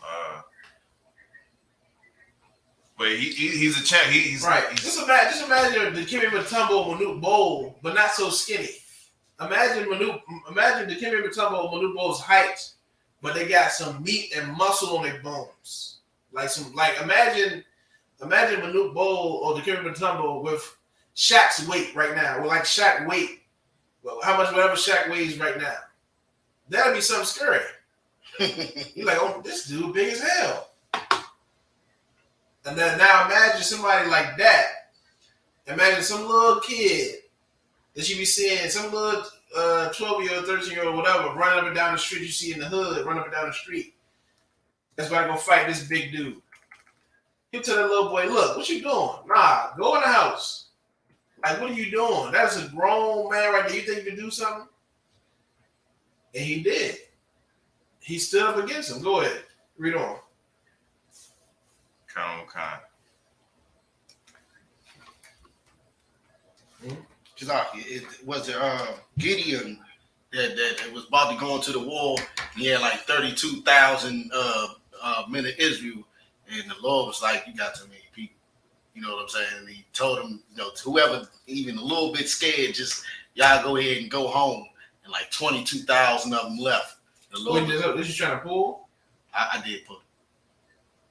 But he's a champ. He's right. Just imagine the Kimmy Matumbo Manute Bowl, but not so skinny. imagine the Kimmy Matumbo Manubo's height, but they got some meat and muscle on their bones. Imagine Manute Bol or the Kimmy Matumbo with Shaq's weight right now. Well, like Shaq weight. Well, how much whatever Shaq weighs right now. That'd be something scary. You're like, oh, this dude big as hell. And then now imagine somebody like that. Imagine some little kid that you be seeing, some little 12-year-old, 13-year-old, whatever, running up and down the street you see in the hood, running up and down the street. That's why I go fight this big dude. He'll tell that little boy, look, what you doing? Nah, go in the house. Like, what are you doing? That's a grown man right there. You think you can do something? And he did. He stood up against him. Go ahead. Read on. Khan. It was Gideon that was about to go into the war. He had like 32,000 men of Israel, and the Lord was like, "You got too many people." You know what I'm saying? And he told him, to whoever even a little bit scared, just y'all go ahead and go home. And like 22,000 of them left. The Lord. This you trying to pull? I did pull.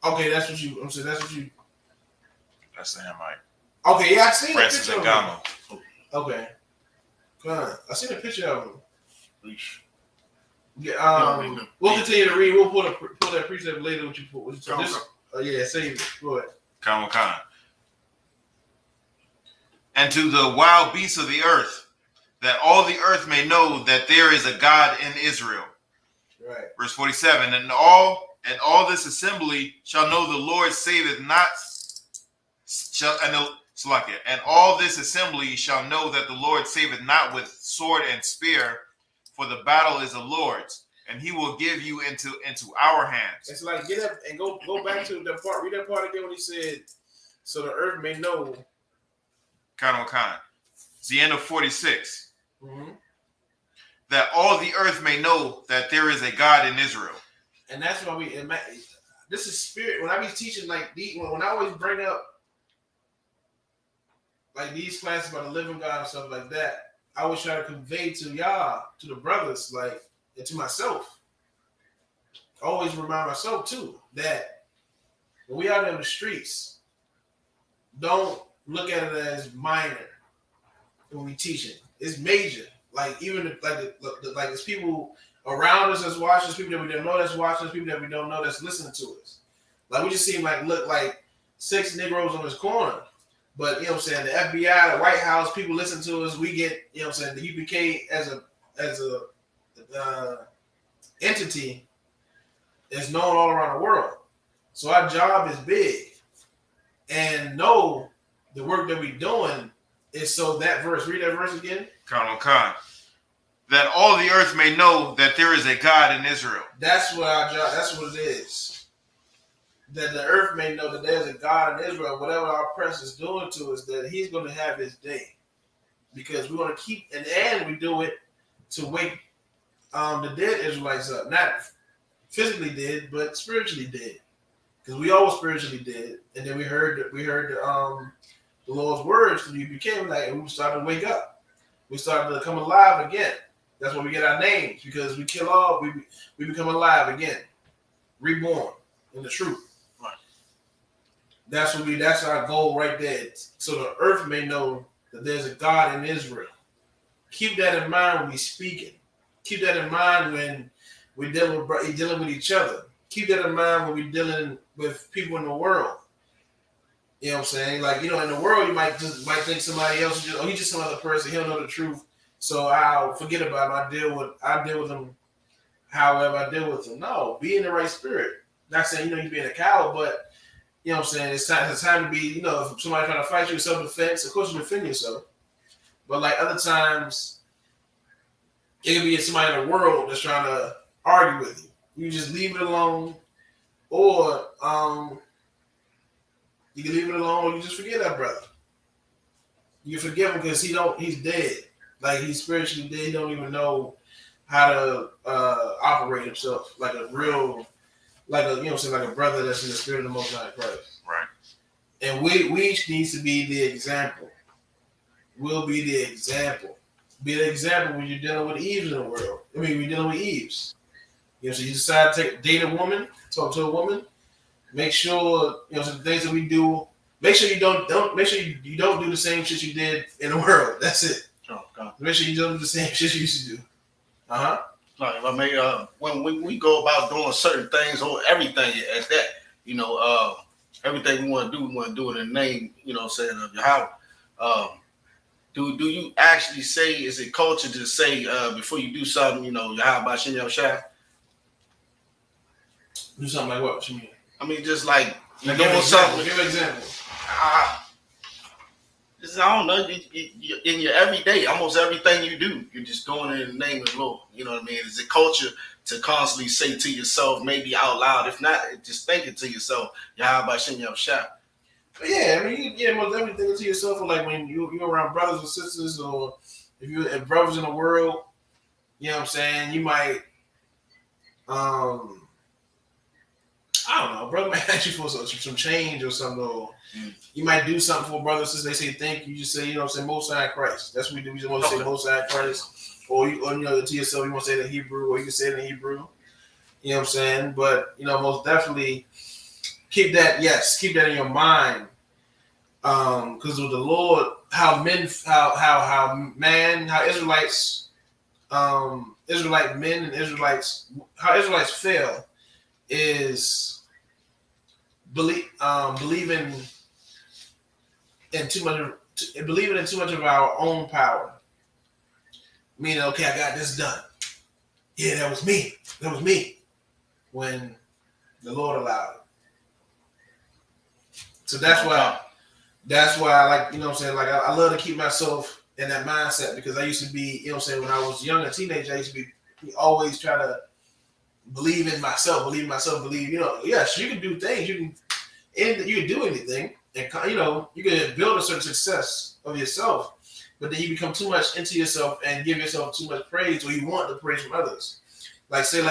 Okay, that's what you. I'm saying that's what you. That's the Hamite. Okay, yeah, I seen Francis a picture of Ngannou. him. Okay, come on. I seen a picture of him. Yeah, we'll continue to read. We'll pull that precept later. What you put? Yeah, save it. Go ahead. Khan. And to the wild beasts of the earth, that all the earth may know that there is a God in Israel. Right. Verse 47. And all this assembly shall know the Lord saveth not. And all this assembly shall know that the Lord saveth not with sword and spear, for the battle is the Lord's, and he will give you into our hands. It's like get up and go back to that part. Read that part again when he said, so the earth may know. Khan. It's the end of 46. Mm-hmm. That all the earth may know that there is a God in Israel. And that's why this is spirit. When I be teaching when I always bring up like these classes about the living God and stuff like that, I always try to convey to y'all, to the brothers, and to myself. I always remind myself too that when we out in the streets, don't look at it as minor when we teach it. It's major. Like even there's people around us that's watching us, people that we don't know that's watching us, people that we don't know that's listening to us. Like we just seem look like 6 Negroes on this corner. But you know what I'm saying, the FBI, the White House, people listen to us. We get, you know what I'm saying, the UPK as a entity is known all around the world. So our job is big. And know the work that we're doing is so that verse. Read that verse again. Khan. That all the earth may know that there is a God in Israel. That's what our job. That's what it is. That the earth may know that there's a God in Israel. Whatever our oppressor is doing to us, that He's going to have His day, because we want to keep and we do it to wake the dead Israelites up, not physically dead, but spiritually dead, because we all spiritually dead. And then we heard the Lord's words from you. Became and we started to wake up. We started to come alive again. That's why we get our names, because we kill all. We become alive again, reborn in the truth. Right. That's our goal right there. So the earth may know that there's a God in Israel. Keep that in mind when we speaking. Keep that in mind when we're dealing with each other. Keep that in mind when we're dealing with people in the world. You know what I'm saying? In the world, you might think somebody else he's just some other person. He'll know the truth, so I'll forget about him. I deal with him however I deal with him. No, be in the right spirit. Not saying you being a coward, but you know what I'm saying. It's time to be. If somebody's trying to fight you, self-defense. Of course, you defend yourself. But other times, it could be somebody in the world that's trying to argue with you. You just leave it alone, or you can leave it alone, or you just forget that brother. You can forgive him because he's dead. He's spiritually dead. He don't even know how to operate himself like a brother that's in the spirit of the Most High Christ. Right. And we needs to be the example. We'll be the example. Be an example when you're dealing with Eves in the world. I mean, we're dealing with Eves. You know, so you decide to date a woman, talk to a woman. Make sure the things that we do. Make sure you don't make sure you don't do the same shit you did in the world. That's it. Make sure you don't do the same shit you used to do. Like, I mean, when we go about doing certain things or everything at that, everything we want to do it in the name, of Yahweh. Do you actually say, is it culture to say before you do something, Yahweh Bashem Yahushua? Do something like what? What you mean? I mean, just like Give doing something. Give an example. I don't know. In your everyday, almost everything you do, you're just doing it in the name of the Lord. You know what I mean? Is it culture to constantly say to yourself, maybe out loud, if not, just think it to yourself, Yahweh Bashem Yahushua? Yeah, I mean, most everything to yourself. Or like when you're around brothers and sisters, or if you're brothers in the world, you know what I'm saying? You might, I don't know, brother might ask you for some change or something, or you might do something for brothers and sisters. They say thank you. You just say, Most High Christ. That's what we do. We just want to say Most High Christ, or to yourself, you want to say it in Hebrew, or you can say it in Hebrew. You know what I'm saying? But most definitely keep that in your mind, because with the Lord, how Israelites, Israelite men and how Israelites fail is believing in too much of our own power. Meaning, okay, I got this done. Yeah, that was me. When the Lord allowed it. So that's why I like, what I'm saying, like I love to keep myself in that mindset, because I used to be, when I was young, a teenager, I used to be always try to believe in myself, yes, you can do things, you can do anything, and you can build a certain success of yourself, but then you become too much into yourself and give yourself too much praise, or you want the praise from others. Like you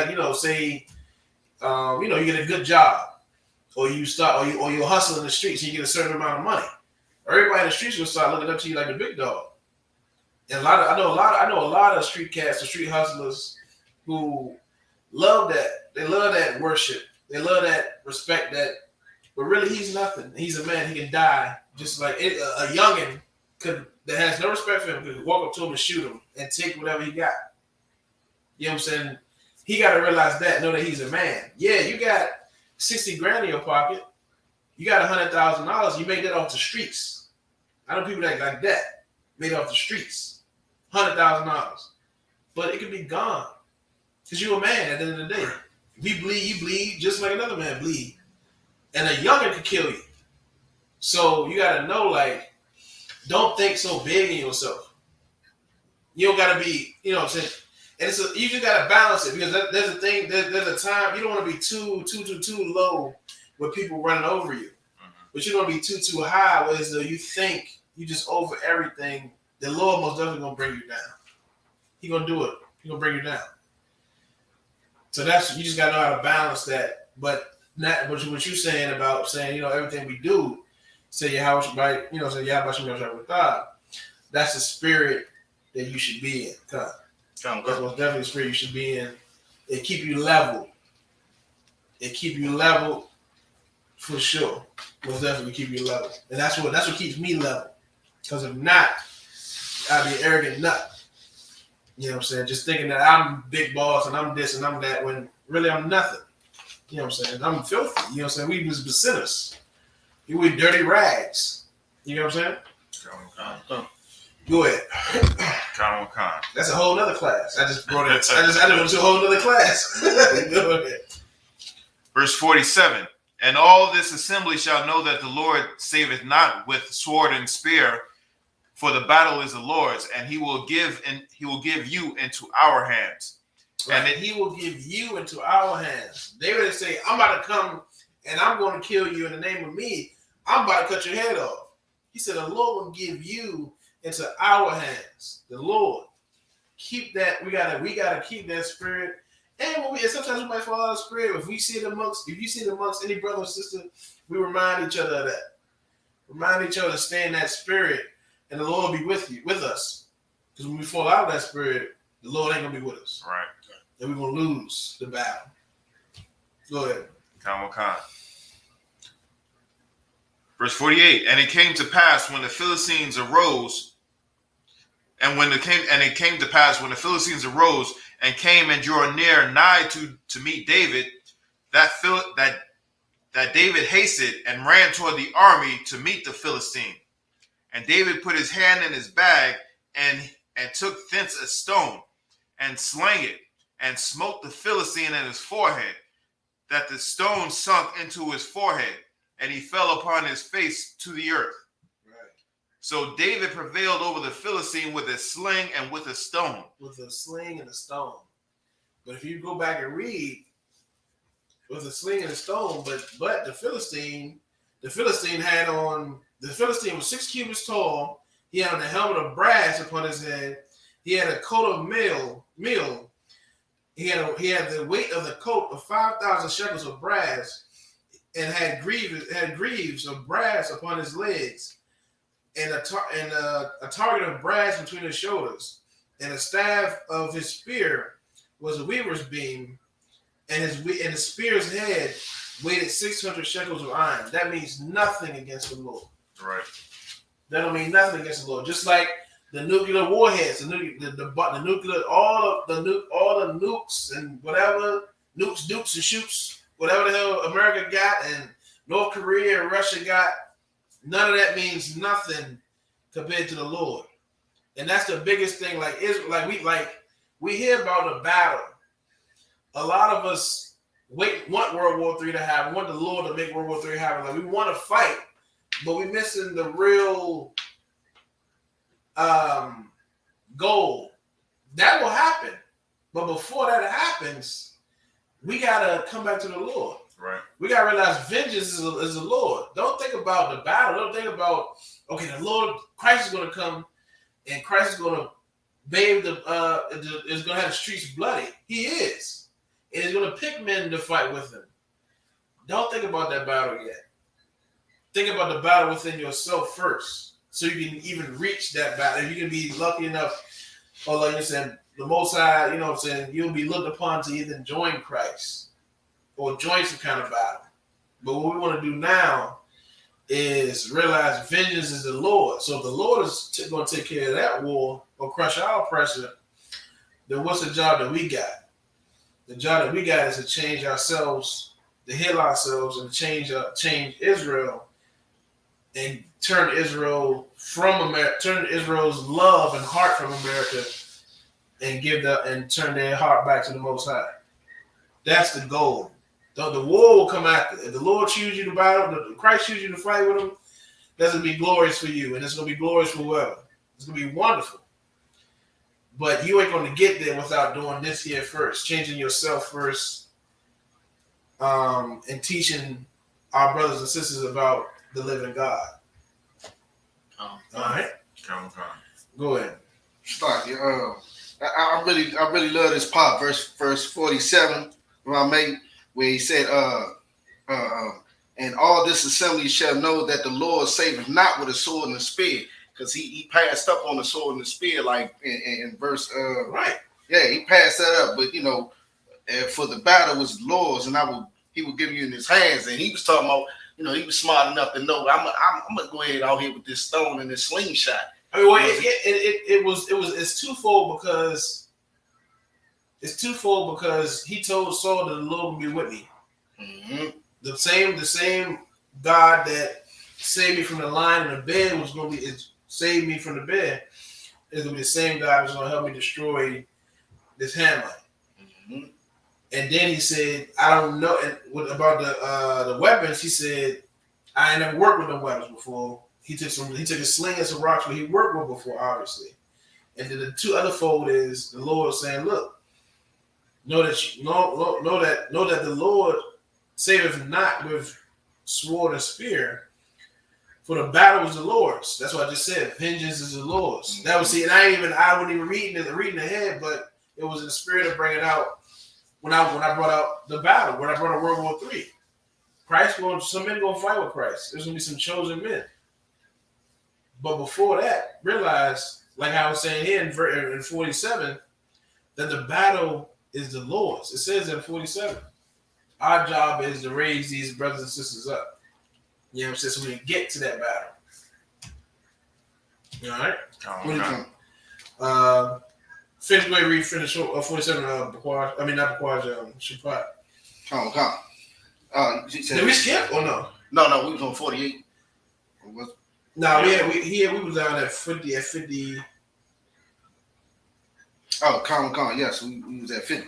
get a good job, or you start, or you hustle in the streets and you get a certain amount of money. Everybody in the streets will start looking up to you like the big dog. And I know a lot of street cats or street hustlers who love that. They love that worship. They love that respect. But really, he's nothing. He's a man. He can die just like a youngin that has no respect for him could walk up to him and shoot him and take whatever he got. You know what I'm saying? He got to realize that, know that he's a man. Yeah, you got 60 grand in your pocket. You got $100,000. You made that off the streets. I know people like that made it off the streets. $100,000. But it could be gone. Because you're a man at the end of the day. If you bleed, you bleed just like another man bleed. And a youngin could kill you. So you got to know, don't think so big in yourself. You don't got to be, what I'm saying? And you just got to balance it, because there's a thing, there's a time, you don't want to be too low with people running over you. But you don't want to be too high, whereas though you think you just over everything, the Lord most definitely going to bring you down. He going to do it. He going to bring you down. So you just got to know how to balance that. But what you're saying about saying, everything we do, say Yahweh Shabbat, say Yahweh Shabbat, that's the spirit that you should be in. That's most definitely the spirit you should be in. It keep you level. For sure. Most definitely keep you level. And that's what keeps me level. Because if not, I'd be an arrogant nut. You know what I'm saying? Just thinking that I'm big boss and I'm this and I'm that, when really I'm nothing. You know what I'm saying? I'm filthy. You know what I'm saying? We was sinners. You were dirty rags. You know what I'm saying? Go ahead. That's a whole nother class. I just brought it. I just went to a whole nother class. Go ahead. Verse 47. And all this assembly shall know that the Lord saveth not with sword and spear, for the battle is the Lord's, and he will give you into our hands. Right. And that he will give you into our hands. They would say, I'm about to come and I'm going to kill you in the name of me. I'm about to cut your head off. He said, the Lord will give you into our hands. The Lord. Keep that. We gotta keep that spirit. And sometimes we might fall out of spirit. If you see it amongst any brother or sister, we remind each other of that. Remind each other to stay in that spirit, and the Lord will be with us. Because when we fall out of that spirit, the Lord ain't gonna be with us. Right. And we're gonna lose the battle. Go ahead. Khan. Verse 48. And it came to pass when the Philistines arose, and it came to pass when the Philistines arose and came and drew near nigh to meet David, that David hasted and ran toward the army to meet the Philistine. And David put his hand in his bag and took thence a stone and slang it and smote the Philistine in his forehead, that the stone sunk into his forehead, and he fell upon his face to the earth. Right. So David prevailed over the Philistine with a sling and with a stone. With a sling and a stone. But if you go back and read, with a sling and a stone, but the Philistine was 6 cubits tall. He had on a helmet of brass upon his head. He had a coat of meal. He had the weight of the coat of 5,000 shekels of brass, and had greaves of brass upon his legs, and a target of brass between his shoulders, and a staff of his spear was a weaver's beam, and his spear's head weighted 600 shekels of iron. That means nothing against the Lord. Right. That don't mean nothing against the Lord. Just like the nuclear warheads, the nuclear, all the nukes and whatever, nukes and shoots, whatever the hell America got and North Korea and Russia got, none of that means nothing compared to the Lord. And that's the biggest thing. We hear about the battle. A lot of us want World War III to happen, want the Lord to make World War III happen. Like, we want to fight, but we're missing the real goal. That will happen. But before that happens, we got to come back to the Lord. Right. We got to realize vengeance is the Lord. Don't think about the battle. Don't think about, okay, the Lord, Christ is going to come, and Christ is going to bathe is going to have the streets bloody. He is. And he's going to pick men to fight with him. Don't think about that battle yet. Think about the battle within yourself first, so you can even reach that battle. If you can be lucky enough, or like you said, the Most High, you know what I'm saying, you'll be looked upon to either join Christ or join some kind of battle. But what we want to do now is realize vengeance is the Lord. So if the Lord is going to take care of that war or crush our oppressor, then what's the job that we got? The job that we got is to change ourselves, to heal ourselves, and change Israel, and turn Israel from America, turn Israel's love and heart from America, and turn their heart back to the Most High. That's the goal. The war will come after. If the Lord chooses you to battle, if Christ chooses you to fight with him, that's going to be glorious for you, and it's going to be glorious for whoever. It's going to be wonderful. But you ain't going to get there without doing this here first, changing yourself first, and teaching our brothers and sisters about the living God. All right? Go ahead. Start. I really love this part, verse 47, my mate, where he said, and all this assembly shall know that the Lord saveth not with a sword and a spear. Because he passed up on the sword and the spear, like in verse right. Yeah, he passed that up. But for the battle was the Lord's, and he will give you in his hands. And he was talking about, he was smart enough to know I'm gonna go ahead out here with this stone and this slingshot. I mean, it's twofold because he told Saul that the Lord would be with me. Mm-hmm. The same God that saved me from the lion and the bear was going to be saved me from the bear. Is going to be the same God who's going to help me destroy this Hamite. Mm-hmm. And then he said, I don't know. And about the weapons, he said, I ain't never worked with no weapons before. He took a sling and some rocks where he worked with before, obviously. And then the two other fold is the Lord saying, look, know that the Lord saveth not with sword and spear, for the battle is the Lord's. That's what I just said. Vengeance is the Lord's. That was and I wasn't even reading ahead, but it was in the spirit of bringing out when I brought out the battle, when I brought out World War III. Some men gonna fight with Christ. There's gonna be some chosen men. But before that, realize like I was saying here in 47, that the battle is the Lord's. It says in 47, our job is to raise these brothers and sisters up. You know what I'm saying? So we can get to that battle. All right. Finish. Go ahead, read. Finish 47. Bakwash. I mean, not Bakwash. Shabbat. Come. Did we skip or no? No, we was on 48. No, we was down at 50. At 50. Oh, come. Yes, we was at 50.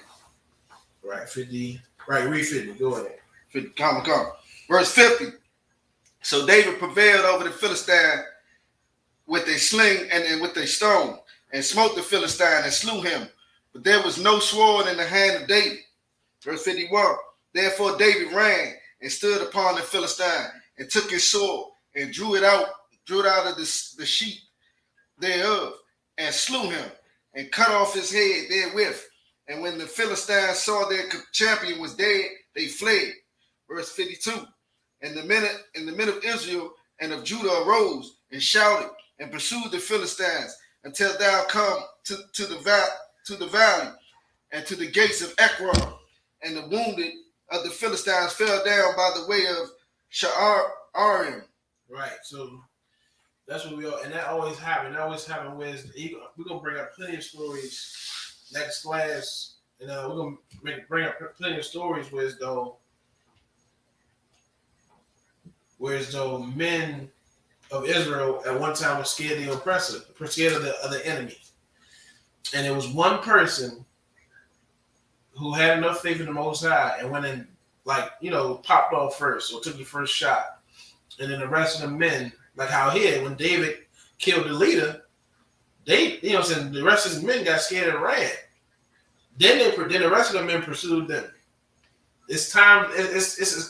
Right, 50. Right, read 50. Go ahead. 50. Come. Verse 50. So David prevailed over the Philistine with a sling and with a stone, and smote the Philistine and slew him. But there was no sword in the hand of David. Verse 51. Therefore David ran and stood upon the Philistine and took his sword and drew it out of the sheath thereof, and slew him and cut off his head therewith. And when the Philistines saw their champion was dead, they fled. Verse 52. And the men of Israel and of Judah arose and shouted and pursued the Philistines until thou come to the valley and to the gates of Ekron. And the wounded of the Philistines fell down by the way of Sha'arim. Right. So that's what we are, and that always happens. That always happens with. We're gonna bring up plenty of stories next class, and we're gonna bring up plenty of stories where as though men of Israel at one time were scared of the oppressor, scared of the enemy, and it was one person who had enough faith in the Most High and went in, popped off first or took the first shot, and then the rest of the men. Like how here, when David killed the leader, the rest of his men got scared and ran. Then the rest of the men pursued them. It's time. I'm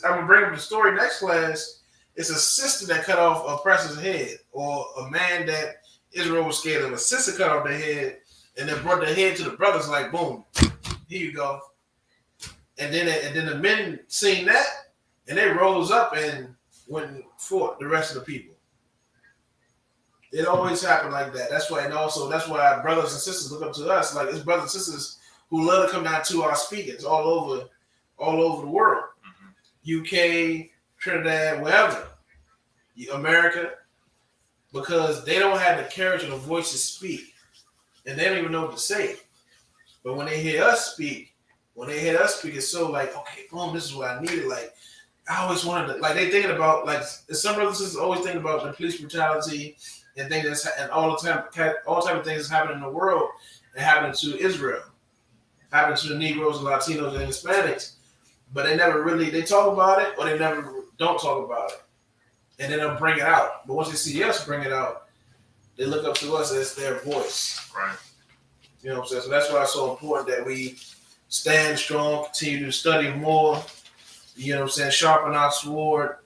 gonna bring up the story next class. It's a sister that cut off a oppressor's head, or a man that Israel was scared of. A sister cut off their head, and then brought their head to the brothers. Like boom, here you go. And then the men seen that, and they rose up and went and fought the rest of the people. It always happened like that. That's why, and also that's why our brothers and sisters look up to us. Like it's brothers and sisters who love to come down to our speakers all over the world, UK, Trinidad, wherever, America, because they don't have the courage or the voice to speak, and they don't even know what to say. But when they hear us speak, it's so like, okay, boom, this is what I needed. Like I always wanted to, like they thinking about, like some brothers and sisters always thinking about the police brutality. And things and all type of things that's happening in the world and happening to Israel, happening to the Negroes and Latinos and Hispanics, but they talk about it or they never don't talk about it, and then they'll bring it out. But once they see us bring it out, they look up to us as their voice. Right. You know what I'm saying? So that's why it's so important that we stand strong, continue to study more. You know what I'm saying? Sharpen our sword.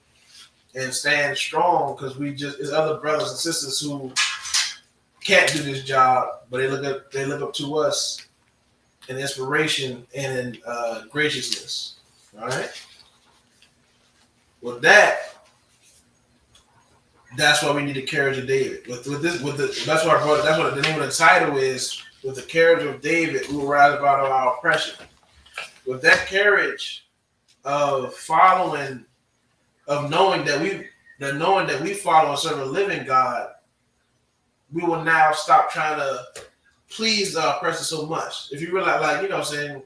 And stand strong, because there's other brothers and sisters who can't do this job, but they look up to us in inspiration and in graciousness. All right. With that's why we need the courage of David. That's what the name of the title is. With the courage of David, we will rise up out of our oppression. With that courage of following. Of knowing that we follow and serve a living God, we will now stop trying to please the oppressor so much. If you realize, like, you know what I'm saying,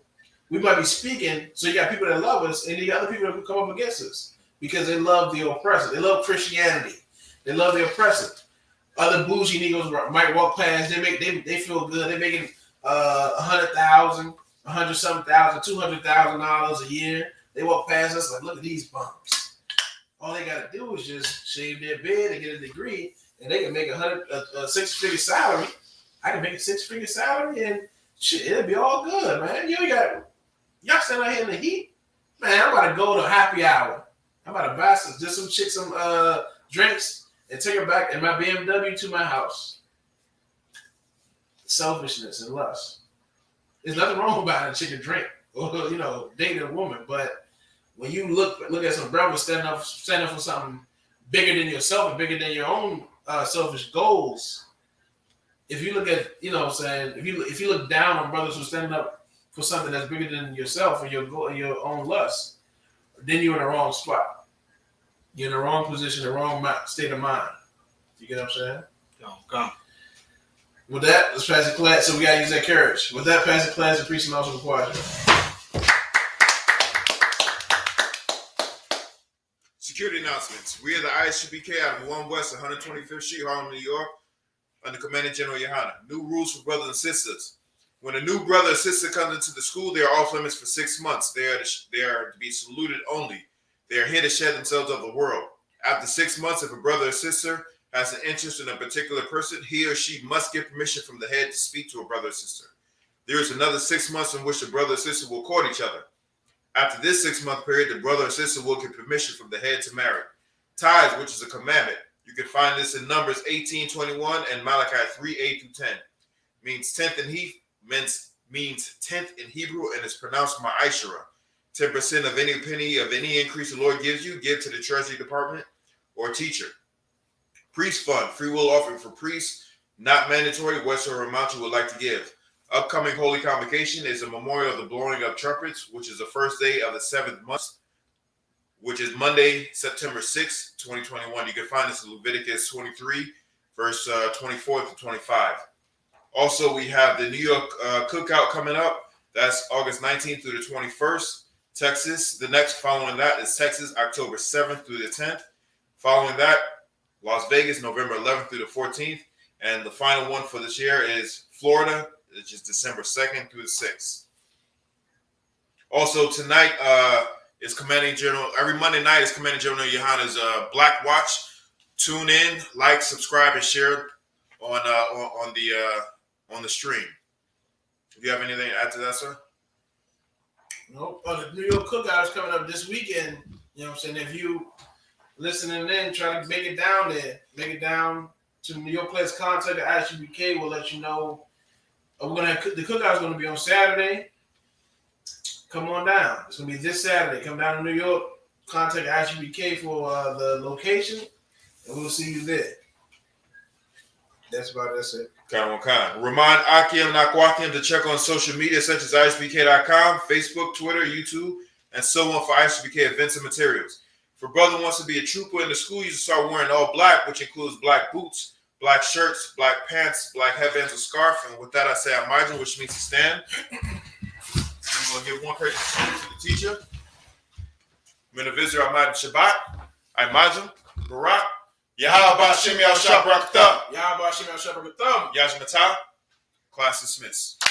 we might be speaking, so you got people that love us, and you got other people that will come up against us because they love the oppressor. They love Christianity. They love the oppressor. Other bougie Negroes might walk past. They feel good. They're making $100,000, $200,000 a year. They walk past us like, look at these bums. All they got to do is just shave their beard and get a degree, and they can make a six-figure salary. I can make a six-figure salary, and shit, it'll be all good, man. Y'all stand out here in the heat, man. I'm about to go to happy hour. I'm about to buy some chicks some drinks and take her back in my BMW to my house. Selfishness and lust. There's nothing wrong about a chick and drink or dating a woman, but when you look at some brothers standing up for something bigger than yourself and bigger than your own selfish goals, if you look at, you know what I'm saying, if you look down on brothers who are standing up for something that's bigger than yourself and your own lust, then you're in the wrong spot. You're in the wrong position, the wrong state of mind. You get what I'm saying? Come. With that, let's pass the class. So we gotta use that courage. With that, pass the class and preaching also requires. Security announcements. We are the I.S.U.P.K out of 1 West 125th Street, Harlem, New York, under Commanding General YAHANNA. New rules for brothers and sisters. When a new brother or sister comes into the school, they are off limits for 6 months. They are to be saluted only. They are here to shed themselves of the world. After 6 months, if a brother or sister has an interest in a particular person, he or she must get permission from the head to speak to a brother or sister. There is another 6 months in which the brother or sister will court each other. After this 6-month period, the brother or sister will get permission from the head to marry. Tithes, which is a commandment. You can find this in Numbers 18:21 and Malachi 3:8-10. Means 10th in Hebrew and is pronounced ma'ashara. 10% of any penny of any increase the Lord gives you, give to the treasury department or teacher. Priest fund, free will offering for priests, not mandatory, whatsoever amount you would like to give. Upcoming Holy Convocation is a memorial of the blowing of trumpets, which is the first day of the 7th month, which is Monday, September 6, 2021. You can find this in Leviticus 23, verse 24-25. Also, we have the New York Cookout coming up. That's August 19th through the 21st. Texas, the next following that is Texas, October 7th through the 10th. Following that, Las Vegas, November 11th through the 14th. And the final one for this year is Florida, which is December 2nd through the 6th. Also, tonight is Commanding General, every Monday night is Commanding General YAHANNA's Black Watch. Tune in, like, subscribe, and share on the stream. Do you have anything to add to that, sir? Nope. The New York Cookout is coming up this weekend. You know what I'm saying? If you listening in, try to make it down there. Make it down to New York. Let's contact the I.S.U.P.K. We'll let you know. The cookout is going to be on Saturday. Come on down. It's going to be this Saturday. Come down to New York. Contact I.S.U.P.K. for the location, and we'll see you there. That's it. Remind Akim and Akwakim to check on social media such as ISUPK.com, Facebook, Twitter, YouTube, and so on for I.S.U.P.K events and materials. If a brother wants to be a trooper in the school, you should start wearing all black, which includes black boots, black shirts, black pants, black headbands, or scarf. And with that, I say Amajin, which means to stand. I'm going to give one credit to the teacher. I'm going to visit Amajin Shabbat, Imajin, Barak, Yahweh Shem Yahshua Barak Thumb, Yahweh Shem Yahshua Barak Thumb, Yajmatah. Class dismissed.